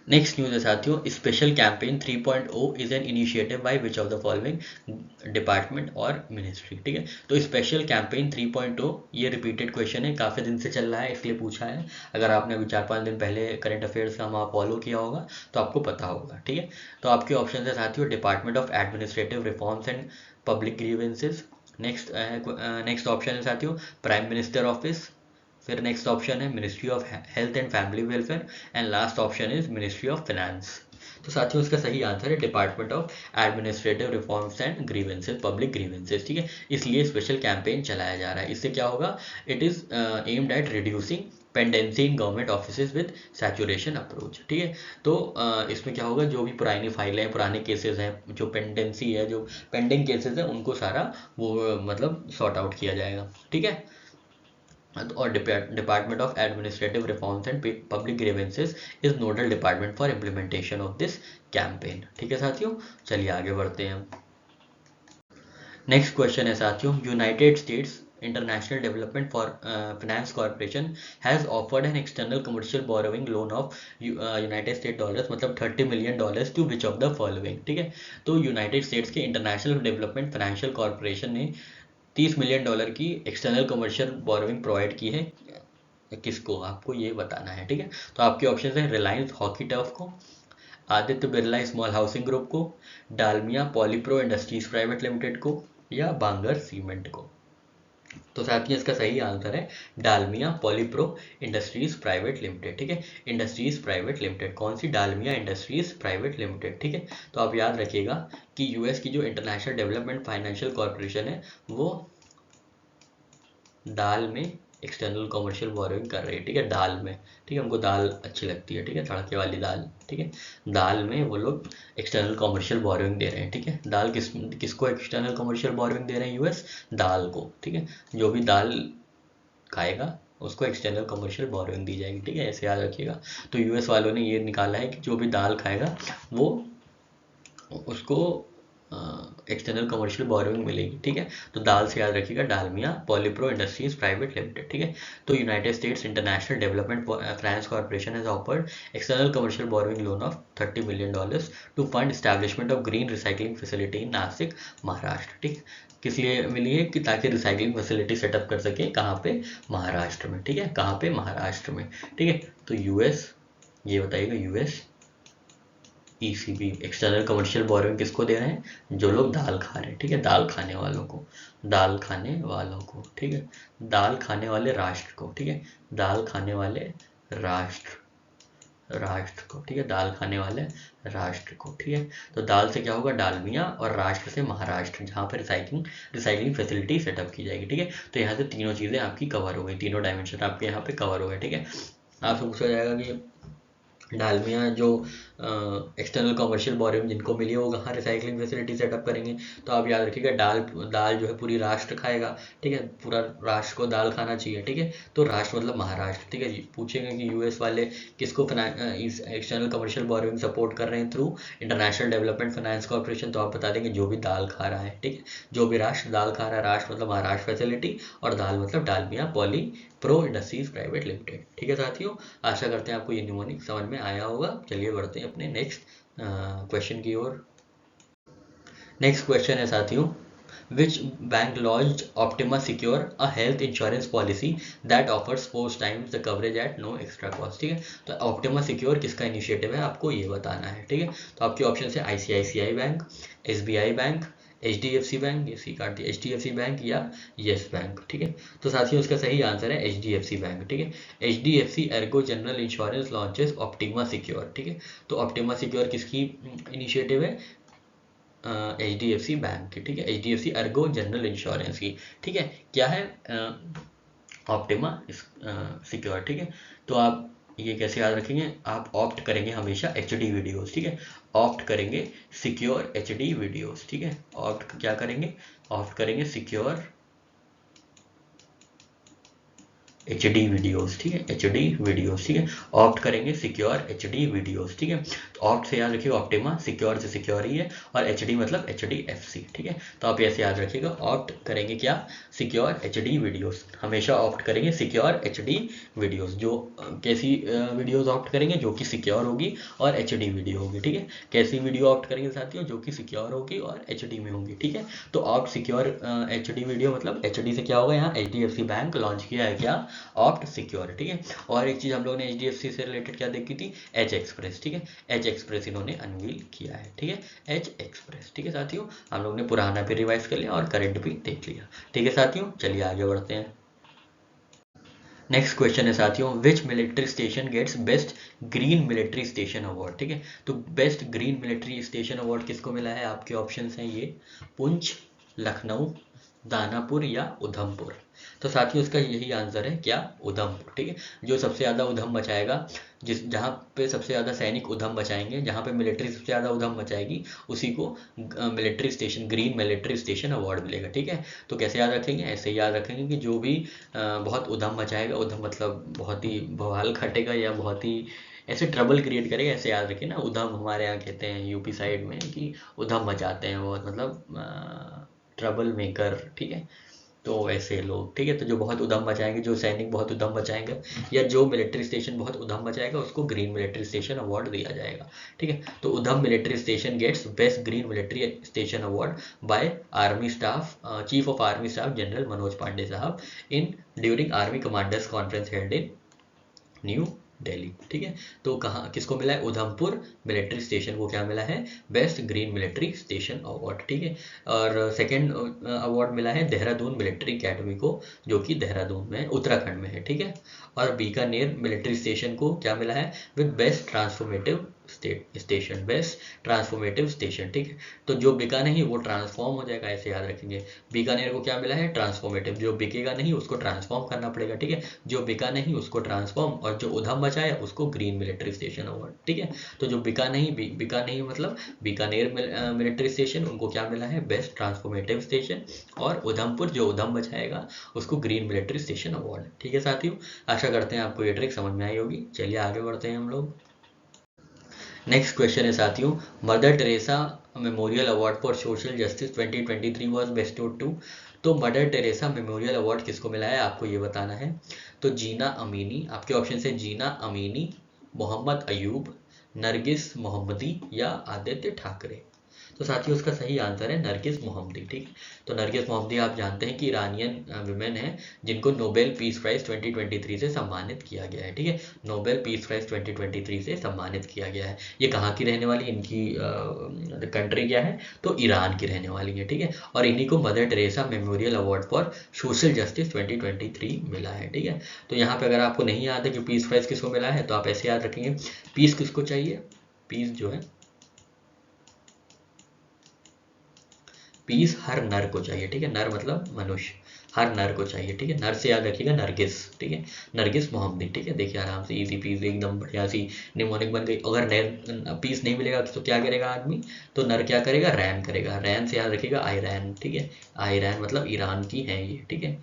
Speaker 1: नेक्स्ट न्यूज़ है साथियों, special campaign 3.0 is an initiative by which of the following department और मिनिस्ट्री। ठीक है, तो स्पेशल कैंपेन 3.0 ये रिपीटेड क्वेश्चन है, काफ़ी दिन से चल रहा है इसलिए पूछा है। अगर आपने अभी 4-5 दिन पहले करंट अफेयर्स का वहाँ फॉलो किया होगा तो आपको पता होगा। ठीक है, तो आपके ऑप्शन है साथियों, department of administrative reforms and public grievances. Next option है साथियों, प्राइम मिनिस्टर ऑफिस। फिर नेक्स्ट ऑप्शन है ministry of health and family welfare and last option is ministry of finance. तो साथियों इसका सही आंसर है department of administrative reforms and grievances, public grievances. ठीक है, इसलिए स्पेशल कैंपेन चलाया जा रहा है। इससे क्या होगा, it is aimed at reducing pendency in government offices with saturation approach. ठीक है, तो इसमें क्या होगा, जो भी पुरानी फाइलें हैं, पुराने केसेस हैं, जो पेंडेंसी है, जो पेंडिंग केसेस हैं, उनको सारा वो मतलब सॉर्ट आउट किया जाएगा। ठीक है, और department of administrative reforms and public grievances is nodal department for implementation of this campaign. ठीक है साथियों, चलिए आगे बढ़ते हैं। नेक्स्ट क्वेश्चन है साथियों, United States international development for finance corporation has offered an external commercial borrowing loan of United State dollars, मतलब $30 million to which of the following. ठीक है, तो यूनाइटेड स्टेट्स के इंटरनेशनल डेवलपमेंट फाइनेंशियल कॉर्पोरेशन ने $30 million की external commercial borrowing provide की है, किसको, आपको ये बताना है। ठीक है, तो आपके ऑप्शन है रिलायंस हॉकी टर्फ को, Aditya Birla small housing group को, Dalmia Polypro industries private limited को, या बांगर सीमेंट को। तो साथियों इसका सही आंसर है Dalmia Polypro industries private limited. ठीक है, इंडस्ट्रीज प्राइवेट लिमिटेड, कौन सी, डालमिया इंडस्ट्रीज प्राइवेट लिमिटेड। ठीक है, तो आप याद रखिएगा कि यूएस की जो इंटरनेशनल डेवलपमेंट फाइनेंशियल कॉर्पोरेशन है वो दाल में एक्सटर्नल कमर्शियल बोरोइंग कर रही है। ठीक है, दाल में, ठीक है, हमको दाल अच्छी लगती है, ठीक है, तड़के वाली दाल। ठीक है, दाल में वो लोग एक्सटर्नल कमर्शियल बोरोइंग दे रहे हैं। ठीक है, दाल किसको एक्सटर्नल कमर्शियल बोरोइंग दे रहे हैं, यूएस, दाल को। ठीक है, जो भी दाल खाएगा उसको एक्सटर्नल कमर्शियल बोरोइंग दी जाएगी। ठीक है, ऐसे याद रखिएगा। तो यूएस वालों ने ये निकाला है कि जो भी दाल खाएगा वो उसको एक्सटर्नल कमर्शियल बोरोइंग मिलेगी। ठीक है, तो दाल से याद रखिएगा Dalmia Polypro industries private limited. ठीक है, तो United States international development finance corporation has offered external commercial borrowing loan of $30 million to fund establishment of green recycling facility in Nashik, Maharashtra. ठीक, किस लिए मिली है, कि ताकि रिसाइकलिंग फैसिलिटी सेटअप कर सके, कहाँ पे, महाराष्ट्र में। ठीक है, कहाँ पे, महाराष्ट्र में। ठीक है, तो यूएस, ये बताइएगा US ECB external commercial borrowing किसको दे रहे हैं, जो लोग दाल खा रहे हैं। ठीक है, दाल खाने वालों को, दाल खाने वालों को। ठीक है, दाल खाने वाले राष्ट्र को। ठीक है, दाल खाने वाले राष्ट्र को। ठीक है, दाल खाने वाले राष्ट्र को। ठीक है, तो दाल से क्या होगा, डालमिया, और राष्ट्र से महाराष्ट्र, जहाँ पर रिसाइकलिंग फैसिलिटी सेटअप की जाएगी। ठीक है, तो यहाँ से तीनों चीज़ें आपकी कवर हो गई, तीनों डायमेंशन आपके यहाँ पे कवर हो गए। ठीक है, आपसे पूछा जाएगा कि डालमिया जो एक्सटर्नल कमर्शियल बोरोइंग जिनको मिली है वो कहाँ रिसाइकलिंग फैसिलिटी सेटअप करेंगे, तो आप याद रखिएगा दाल जो है पूरी राष्ट्र खाएगा। ठीक है, पूरा राष्ट्र को दाल खाना चाहिए। ठीक है, तो राष्ट्र मतलब महाराष्ट्र। ठीक है, पूछेंगे कि यूएस वाले किसको एक्सटर्नल कमर्शियल बोरोइंग सपोर्ट कर रहे हैं through international development finance corporation, तो आप बता देंगे जो भी दाल खा रहा है। ठीक है, जो भी राष्ट्र दाल खा रहा है, राष्ट्र मतलब महाराष्ट्र फैसिलिटी, और दाल मतलब Dalmia Polypro industries private limited. ठीक है साथियों, आशा करते हैं आपको ये न्यूमोनिक समझ में आया होगा। चलिए बढ़ते हैं अपने नेक्स्ट क्वेश्चन की ओर। नेक्स्ट क्वेश्चन है साथियों, which bank launched Optima Secure a health insurance policy that offers 4 times the coverage at no extra cost. ठीक है, तो ऑप्टिमा सिक्योर किसका इनिशिएटिव है, आपको ये बताना है। ठीक है, तो आपके ऑप्शन है ICICI bank, SBI bank, HDFC bank, ये सी काट दिया, HDFC बैंक या येस बैंक, ठीक है। तो साथियों इसका सही आंसर है HDFC बैंक, ठीक है। HDFC Ergo general insurance launches optima secure, ठीक है। तो ऑप्टिमा सिक्योर किसकी इनिशिएटिव है? HDFC बैंक की, ठीक है। HDFC एर्गो जनरल इंश्योरेंस की, ठीक है। क्या है? ऑप्टिमा सिक्योर, ठीक है। तो आप ये कैसे याद रखेंगे? आप ऑप्ट करेंगे हमेशा HD वीडियोस, ठीक है। ऑप्ट करेंगे सिक्योर HD वीडियोस, ठीक है। ऑप्ट क्या करेंगे? ऑप्ट करेंगे सिक्योर HD वीडियोस, ठीक है। HD वीडियोस, ठीक है। ऑप्ट करेंगे सिक्योर HD वीडियोस, ठीक है। तो ऑप्ट से याद रखिएगा ऑप्टिमा, सिक्योर से सिक्योर ही है, और HD मतलब HDFC, ठीक है। तो आप ऐसे याद रखिएगा, ऑप्ट करेंगे क्या? सिक्योर HD वीडियोस, हमेशा ऑप्ट करेंगे सिक्योर HD वीडियोस। जो कैसी वीडियोस ऑप्ट करेंगे? जो कि सिक्योर होगी और HD वीडियो होगी, ठीक है। कैसी वीडियो ऑप्ट करेंगे साथियों? जो कि सिक्योर होगी और HD में होगी, ठीक है। तो ऑप्ट सिक्योर HD वीडियो मतलब HD से क्या होगा? यहाँ HDFC बैंक लॉन्च किया है क्या? ऑप्ट सिक्योर, ठीक है। और एक चीज हम लोग ने HDFC से रिलेटेड क्या देखी थी? H एक्सप्रेस, ठीक है। H एक्सप्रेस इन्होंने अनवील किया है, ठीक है। H एक्सप्रेस, ठीक है साथियों। हम लोग ने पुराना भी रिवाइज कर लिया और करंट भी देख लिया, ठीक है साथियों। चलिए आगे बढ़ते हैं। नेक्स्ट क्वेश्चन है साथियों, which military station gets best green military station award, ठीक है। तो best green military station award किसको मिला है? आपके ऑप्शंस हैं ये, पुंछ, लखनऊ, दानापुर या उधमपुर। तो साथियों इसका यही आंसर है क्या? उधमपुर, ठीक है। जो सबसे ज़्यादा उधम मचाएगा, जहाँ पे सबसे ज़्यादा सैनिक उधम मचाएंगे, जहाँ पे मिलिट्री सबसे ज़्यादा उधम मचाएगी, उसी को military station, green military station award मिलेगा, ठीक है। तो कैसे याद रखेंगे? ऐसे याद रखेंगे कि जो भी बहुत उधम मचाएगा, उधम मतलब बहुत ही बवाल खटेगा या बहुत ही ऐसे ट्रबल क्रिएट करेगा, ऐसे याद रखिए ना। उधम हमारे यहाँ कहते हैं यूपी साइड में कि उधम मचाते हैं बहुत, मतलब ट्रबल मेकर, ठीक है। तो ऐसे लोग, ठीक है। तो जो बहुत उधम मचाएंगे, जो सैनिक बहुत उधम मचाएंगे, या जो मिलिट्री स्टेशन बहुत उधम मचाएगा, उसको ग्रीन मिलिट्री स्टेशन अवार्ड दिया जाएगा, ठीक है। तो Udham military station gets best green military station award by army staff, chief of army staff general Manoj Pande साहब in during army commanders conference held in New Delhi, ठीक है। तो कहाँ किसको मिला है? उधमपुर मिलिट्री स्टेशन को क्या मिला है? Best green military station award, ठीक है। और सेकंड अवार्ड मिला है देहरादून मिलिट्री अकेडमी को, जो कि देहरादून में उत्तराखंड में है, ठीक है। और बीकानेर मिलिट्री स्टेशन को क्या मिला है? With best transformative station, best transformative station, ठीक है। तो जो बिका नहीं वो ट्रांसफॉर्म हो जाएगा, ऐसे याद रखेंगे। बीकानेर को क्या मिला है? ट्रांसफॉर्मेटिव। जो बिकेगा नहीं उसको ट्रांसफॉर्म करना पड़ेगा, ठीक है। जो बिका नहीं उसको ट्रांसफॉर्म, और जो उधम मचाया उसको ग्रीन मिलिट्री स्टेशन अवार्ड, ठीक है। तो जो बिका नहीं, बिका नहीं मतलब बीकानेर मिलिट्री स्टेशन, उनको क्या मिला है? Best transformative station. और उधमपुर जो उधम मचाएगा उसको ग्रीन मिलिट्री स्टेशन अवार्ड, ठीक है साथियों। आशा करते हैं आपको ये ट्रिक समझ में आई होगी। चलिए आगे बढ़ते हैं हम लोग। नेक्स्ट क्वेश्चन है साथियों, Mother Teresa memorial award for social justice 2023 was bestowed to. तो मदर टेरेसा मेमोरियल अवार्ड किसको मिला है? आपको ये बताना है। तो जीना अमीनी, आपके ऑप्शन है जीना अमीनी, मोहम्मद अयूब, नरगिस मोहम्मदी या आदित्य ठाकरे। तो साथियों उसका सही आंसर है नरगिस मोहम्मदी, ठीक है। तो नरगिस मोहम्मदी आप जानते हैं कि ईरानियन विमेन है जिनको नोबेल पीस प्राइज 2023 से सम्मानित किया गया है, ठीक है। नोबेल पीस प्राइज 2023 से सम्मानित किया गया है। ये कहाँ की रहने वाली, इनकी कंट्री क्या है? तो ईरान की रहने वाली है, ठीक है। और इन्हीं को mother Teresa memorial award for social justice 2023 मिला है, ठीक है। तो यहाँ पे अगर आपको नहीं याद है कि पीस प्राइज किसको मिला है, तो आप ऐसे याद रखेंगे, पीस किसको चाहिए? पीस जो है, पीस हर नर को चाहिए, ठीक है। नर मतलब मनुष्य, हर नर को चाहिए, ठीक है। नर से याद रखिएगा नरगिस, ठीक है। नरगिस मोहम्मदी, ठीक है। देखिए आराम से इजी पीस एकदम बढ़िया सी निमोनिक बन गई। अगर नर पीस नहीं मिलेगा तो क्या करेगा आदमी? तो नर क्या करेगा? रैन करेगा। रैन से याद रखिएगा आयरैन, ठीक है। आयरैन मतलब ईरान की है ये, ठीक है।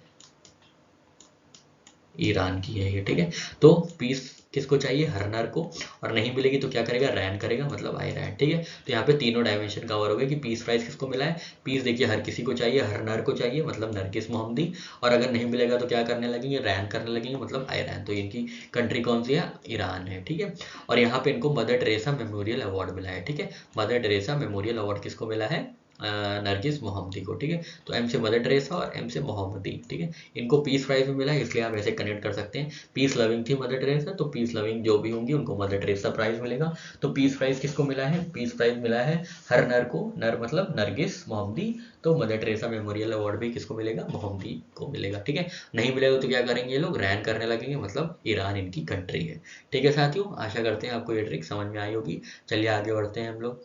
Speaker 1: ईरान की है ये, ठीक है। तो पीस किसको चाहिए? हर नर को। और नहीं मिलेगी तो क्या करेगा? रैन करेगा, मतलब आई रैन, ठीक है। तो यहाँ पे तीनों डायमेंशन कवर हो गए कि पीस प्राइज किसको मिला है। पीस देखिए हर किसी को चाहिए, हर नर को चाहिए मतलब नरगिस मोहम्मदी। और अगर नहीं मिलेगा तो क्या करने लगेंगे? रैन करने लगेंगे, मतलब आई रैन। तो इनकी कंट्री कौन सी है? ईरान है, ठीक है। और यहाँ पे इनको मदर टेरेसा मेमोरियल अवार्ड मिला है, ठीक है। मदर टेरेसा मेमोरियल अवार्ड किसको मिला है? नरगिस मोहम्मदी को, ठीक है। तो एम से मदर टेरेसा और एम से मोहम्मदी, ठीक है। इनको पीस प्राइज में मिला है, इसलिए आप ऐसे कनेक्ट कर सकते हैं। पीस लविंग थी मदर टेरेसा, तो पीस लविंग जो भी होंगी उनको मदर टेरेसा प्राइज मिलेगा। तो पीस प्राइज किसको मिला है? पीस प्राइज मिला है हर नर को, नर मतलब नरगिस मोहम्मदी। तो मदर टेरेसा मेमोरियल अवार्ड भी किसको मिलेगा? मोहम्मदी को मिलेगा, ठीक है। नहीं मिलेगा तो क्या करेंगे ये लोग? रैन करने लगेंगे, मतलब ईरान इनकी कंट्री है, ठीक है साथियों। आशा करते हैं आपको ये ट्रिक समझ में आई होगी। चलिए आगे बढ़ते हैं हम लोग।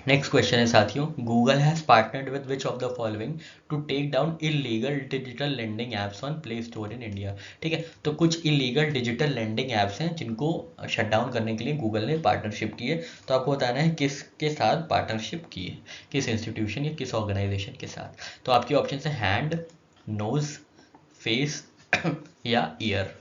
Speaker 1: नेक्स्ट क्वेश्चन है साथियों, Google has partnered with which of the following to take down illegal digital lending apps on Play Store in India, ठीक है। तो कुछ इलीगल डिजिटल लेंडिंग एप्स हैं जिनको शट डाउन करने के लिए गूगल ने पार्टनरशिप की है। तो आपको बताना है किसके साथ पार्टनरशिप की है, किस इंस्टीट्यूशन या किस ऑर्गेनाइजेशन के साथ। तो आपके ऑप्शन है हैंड, नोज, फेस या ईयर।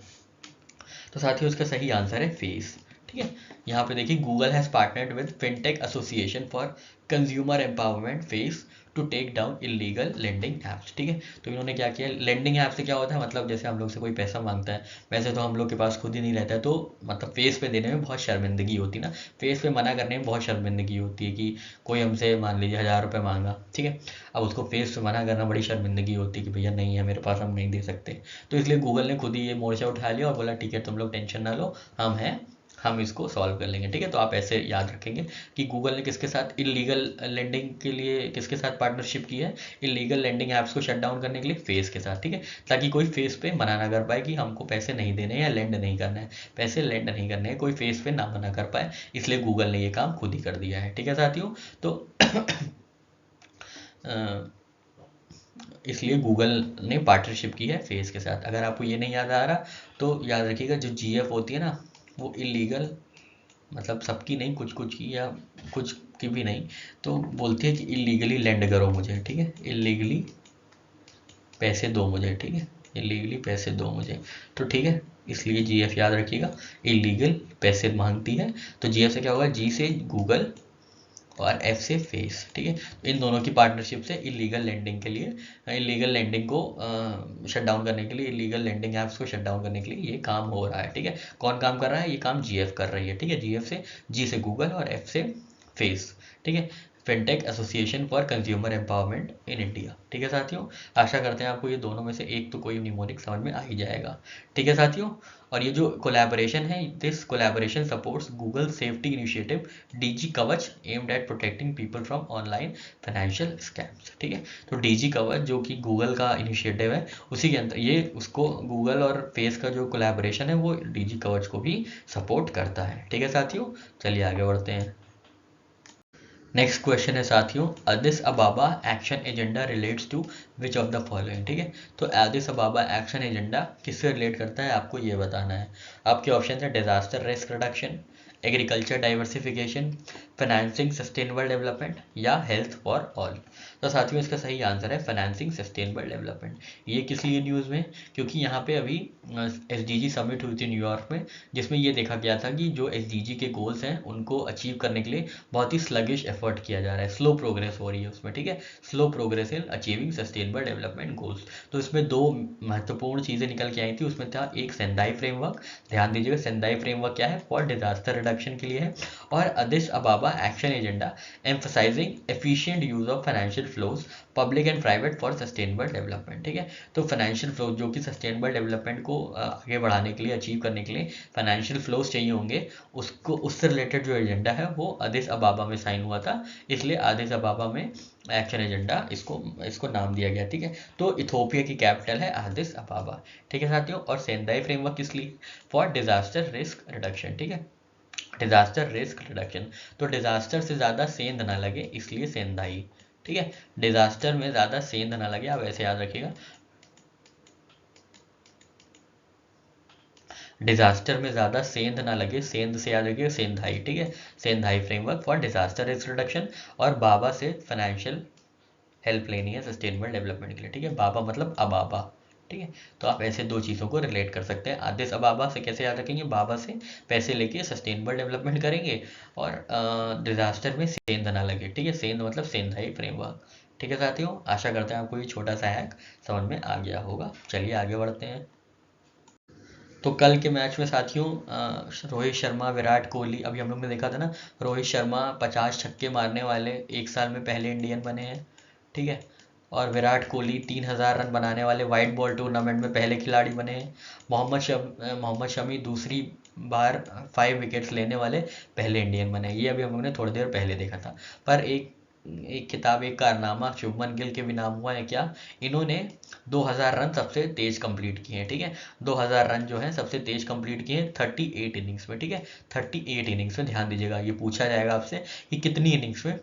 Speaker 1: तो साथियों इसका सही आंसर है फेस, ठीक है। यहाँ पे देखिए, Google has partnered with fintech association for consumer empowerment FACE to take down illegal lending apps, ठीक है। तो इन्होंने क्या किया, लेंडिंग ऐप से क्या होता है, मतलब जैसे हम लोग से कोई पैसा मांगता है, वैसे तो हम लोग के पास खुद ही नहीं रहता है, तो मतलब फेस पे देने में बहुत शर्मिंदगी होती है ना, फेस पे मना करने में बहुत शर्मिंदगी होती है कि कोई हमसे मान लीजिए 1000 रुपये मांगा, ठीक है। अब उसको फेस पे मना करना बड़ी शर्मिंदगी होती है कि भैया नहीं है मेरे पास, हम नहीं दे सकते। तो इसलिए गूगल ने खुद ही ये मोर्चा उठा लिया और बोला ठीक है तुम लोग टेंशन ना लो, हम हैं, हम इसको सॉल्व कर लेंगे, ठीक है। तो आप ऐसे याद रखेंगे कि गूगल ने किसके साथ इलीगल लेंडिंग के लिए किसके साथ पार्टनरशिप की है, इलीगल लेंडिंग ऐप्स को शट डाउन करने के लिए फेस के साथ, ठीक है। ताकि कोई फेस पे मना ना कर पाए कि हमको पैसे नहीं देने या लेंड नहीं करना है, पैसे लेंड नहीं करने हैं, कोई फेस पे ना मना कर पाए, इसलिए गूगल ने ये काम खुद ही कर दिया है, ठीक है साथियों। तो इसलिए गूगल ने पार्टनरशिप की है फेस के साथ। अगर आपको ये नहीं याद आ रहा तो याद रखिएगा, जो जीएफ होती है ना, वो इलीगल, मतलब सबकी नहीं, कुछ कुछ की या कुछ की भी नहीं, तो बोलती है कि इलीगली लैंड करो मुझे, ठीक है, इलीगली पैसे दो मुझे, ठीक है, इलीगली पैसे दो मुझे। तो ठीक है, इसलिए जीएफ याद रखिएगा, इलीगल पैसे मांगती है। तो जीएफ से क्या होगा, जी से गूगल और एफ से फेस, ठीक है। इन दोनों की पार्टनरशिप से इलीगल लैंडिंग के लिए, इलीगल लैंडिंग को शट डाउन करने के लिए, इलीगल लैंडिंग ऐप्स को शट डाउन करने के लिए ये काम हो रहा है, ठीक है। कौन काम कर रहा है? ये काम जीएफ कर रही है, ठीक है। जीएफ से, जी से गूगल और एफ से फेस, ठीक है, fintech association for consumer empowerment in India, ठीक है साथियों। आशा करते हैं आपको ये दोनों में से एक तो कोई निमोनिक समझ में आ ही जाएगा, ठीक है साथियों। और ये जो कोलैबोरेशन है, this collaboration supports Google safety initiative Digi Kavach aimed at protecting people from online financial scams, ठीक है। तो डीजी कवच जो कि गूगल का इनिशिएटिव है, उसी के अंदर ये उसको गूगल और फेस का जो कोलैबोरेशन है वो डीजी कवच को भी सपोर्ट करता है, ठीक है साथियों। चलिए आगे बढ़ते हैं। नेक्स्ट क्वेश्चन है साथियों, Addis Ababa action agenda relates to which of the following, ठीक है। तो अदिस अबाबा एक्शन एजेंडा किससे रिलेट करता है, आपको ये बताना है। आपके ऑप्शन है disaster risk reduction, agriculture diversification, financing sustainable development या हेल्थ फॉर ऑल। तो साथियों इसका सही आंसर है फाइनेंसिंग सस्टेनेबल डेवलपमेंट। ये किस लिए न्यूज़ में, क्योंकि यहाँ पे अभी एसडीजी समिट हुई थी न्यूयॉर्क में, जिसमें ये देखा गया था कि जो एसडीजी के गोल्स हैं उनको अचीव करने के लिए बहुत ही स्लगिश एफर्ट किया जा रहा है, स्लो प्रोग्रेस हो रही है उसमें, ठीक है, slow progress in achieving sustainable development goals. तो इसमें दो महत्वपूर्ण चीज़ें निकल के आई थी, उसमें था एक सेंदाई फ्रेमवर्क, ध्यान दीजिएगा सेंदाई फ्रेमवर्क क्या है, फॉर डिजास्टर रिडक्शन के लिए है, और Addis Ababa action agenda emphasising efficient use of financial flows public and private for sustainable development, ठीक है। तो फाइनेंशियल फ्लो जो कि सस्टेनेबल डेवलपमेंट को आगे बढ़ाने के लिए, अचीव करने के लिए फाइनेंशियल फ्लोज चाहिए होंगे, उसको उससे रिलेटेड जो एजेंडा है वो अदिस अबाबा में साइन हुआ था, इसलिए अदिस अबाबा में एक्शन एजेंडा इसको इसको नाम दिया गया, ठीक है। तो इथोपिया की कैपिटल है अदिस अबाबा, ठीक है साथियों। और सेंदाई फ्रेमवर्क किस लिए, फॉर डिजास्टर रिस्क रिडक्शन, ठीक है, डिजास्टर रिस्क रिडक्शन। तो डिजास्टर से ज़्यादा सेंध ना लगे इसलिए सेंधाई, ठीक है, डिजास्टर में ज़्यादा सेंध ना लगे, आप ऐसे याद रखिएगा, डिजास्टर में ज़्यादा सेंध ना लगे, सेंध से याद रखिएगा सेंधाई, ठीक है, Sendai framework for disaster risk reduction. और बाबा से फाइनेंशियल हेल्प लेनी है सस्टेनेबल डेवलपमेंट के लिए, ठीक है, बाबा मतलब अबाबा, ठीक है। तो आप ऐसे दो चीज़ों को रिलेट कर सकते हैं, आदिस अबाबा से कैसे याद रखेंगे, बाबा से पैसे लेके सस्टेनेबल डेवलपमेंट करेंगे, और डिजास्टर में सेंध ना लगे, ठीक है, सेंध मतलब सेंधाई फ्रेमवर्क, ठीक है साथियों। आशा करते हैं आपको ये छोटा सा हैक समझ में आ गया होगा। चलिए आगे बढ़ते हैं। तो कल के मैच में साथियों रोहित शर्मा, विराट कोहली, अभी हम लोग ने देखा था ना, रोहित शर्मा 50 छक्के मारने वाले एक साल में पहले इंडियन बने हैं, ठीक है। और विराट कोहली 3000 रन बनाने वाले वाइट बॉल टूर्नामेंट में पहले खिलाड़ी बने हैं। मोहम्मद शमी दूसरी बार 5 विकेट्स लेने वाले पहले इंडियन बने हैं। ये अभी हम लोग ने थोड़ी देर पहले देखा था। पर एक एक खिताब, एक कारनामा शुभमन गिल के भी नाम हुआ है क्या, इन्होंने 2000 रन सबसे तेज कंप्लीट किए हैं, ठीक है। 2000 रन जो है सबसे तेज कंप्लीट किए हैं 38 इनिंग्स में, ठीक है। 38 इनिंग्स में, ध्यान दीजिएगा, ये पूछा जाएगा आपसे कि कितनी इनिंग्स में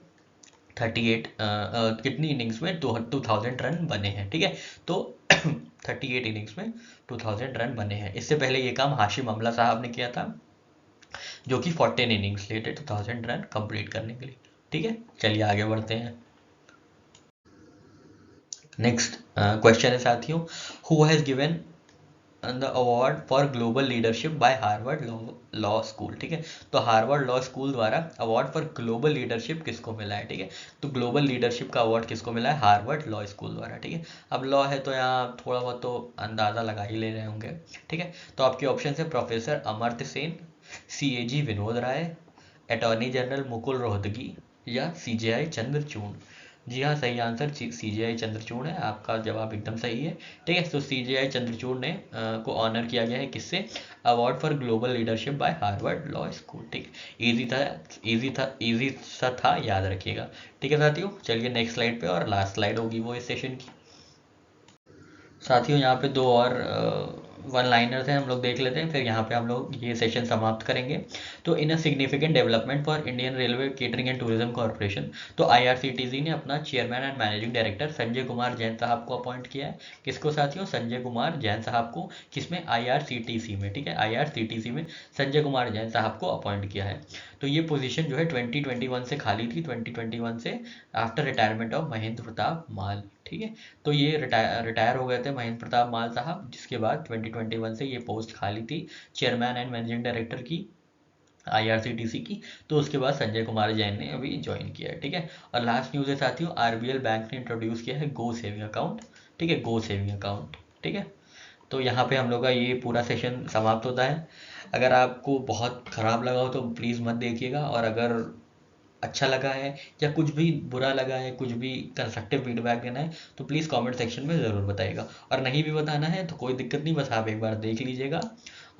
Speaker 1: 38 कितनी इनिंग्स में 2000 रन बने हैं, ठीक है। तो 38 इनिंग्स में 2000 रन बने हैं। इससे पहले ये काम हाशिम अमला साहब ने किया था, जो कि 14 इनिंग्स लिए थे 2000 रन कंप्लीट करने के लिए, ठीक है। चलिए आगे बढ़ते हैं। नेक्स्ट क्वेश्चन है साथियों, who has given the award for global leadership bye Harvard law school, ठीक है। तो हार्वर्ड लॉ स्कूल द्वारा अवार्ड फॉर ग्लोबल लीडरशिप किसको मिला है, ठीक है। तो ग्लोबल लीडरशिप का अवार्ड किसको मिला है, हार्वर्ड लॉ स्कूल द्वारा, ठीक है। अब लॉ है तो यहाँ थोड़ा बहुत तो अंदाज़ा लगा ही ले रहे होंगे, ठीक है। तो आपके ऑप्शन है professor Amartya Sen, CAG Vinod Rai, attorney general Mukul Rohatgi, या CJI चंद्रचूड़। जी हाँ, सही आंसर CJI चंद्रचूड़ है, आपका जवाब एकदम सही है, ठीक है। तो CJI चंद्रचूड़ ने को ऑनर किया गया है किससे, award for global leadership bye Harvard law school, ठीक है। इजी सा था, याद रखिएगा, ठीक है साथियों। चलिए नेक्स्ट स्लाइड पे, और लास्ट स्लाइड होगी वो इस सेशन की। साथियों यहाँ पे दो और वन लाइनर्स हैं, हम लोग देख लेते हैं, फिर यहाँ पे हम लोग ये सेशन समाप्त करेंगे। तो in a significant development for Indian railway catering and tourism corporation, तो IRCTC ने अपना chairman and managing director Sanjay Kumar Jain साहब को अपॉइंट किया है। किसको साथियों, संजय कुमार जैन साहब को, किसमें, IRCTC में, ठीक है। IRCTC में संजय कुमार जैन साहब को अपॉइंट किया है। तो ये पोजीशन जो है 2021 से खाली थी, 2021 से after retirement of Mahendra Pratap Mall, ठीक है। तो ये रिटायर हो गए थे महेंद्र प्रताप माल साहब, जिसके बाद 2021 से ये पोस्ट खाली थी चेयरमैन एंड मैनेजिंग डायरेक्टर की IRCTC की। तो उसके बाद संजय कुमार जैन ने अभी ज्वाइन किया है, ठीक है। और लास्ट न्यूज़ है साथियों, RBL बैंक ने इंट्रोड्यूस किया है गो सेविंग अकाउंट, ठीक है, गो सेविंग अकाउंट, ठीक है। तो यहाँ पे हम लोग का ये पूरा सेशन समाप्त होता है। अगर आपको बहुत ख़राब लगा हो तो प्लीज़ मत देखिएगा, और अगर अच्छा लगा है या कुछ भी बुरा लगा है, कुछ भी कंस्ट्रक्टिव फीडबैक देना है, तो प्लीज़ कमेंट सेक्शन में ज़रूर बताइएगा। और नहीं भी बताना है तो कोई दिक्कत नहीं, बस आप एक बार देख लीजिएगा।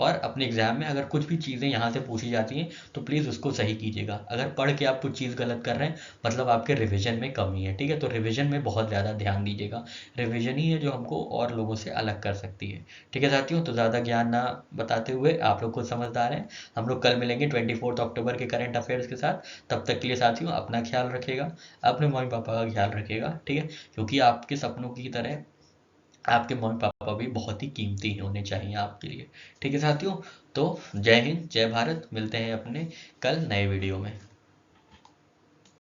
Speaker 1: और अपने एग्ज़ाम में अगर कुछ भी चीज़ें यहाँ से पूछी जाती हैं तो प्लीज़ उसको सही कीजिएगा। अगर पढ़ के आप कुछ चीज़ गलत कर रहे हैं, मतलब आपके रिविजन में कमी है, ठीक है। तो रिविजन में बहुत ज़्यादा ध्यान दीजिएगा, रिविजन ही है जो हमको और लोगों से अलग कर सकती है, ठीक है साथियों। तो ज़्यादा ज्ञान ना बताते हुए, आप लोग खुद समझदार हैं, हम लोग कल मिलेंगे 24 अक्टूबर के करंट अफेयर्स के साथ। तब तक के लिए साथियों अपना ख्याल रखिएगा, अपने मम्मी पापा का ख्याल रखिएगा, ठीक है। क्योंकि आपके सपनों की तरह आपके मम्मी पापा भी बहुत ही कीमती होने चाहिए आपके लिए, ठीक है साथियों। तो जय हिंद, जय भारत, मिलते हैं अपने कल नए वीडियो में।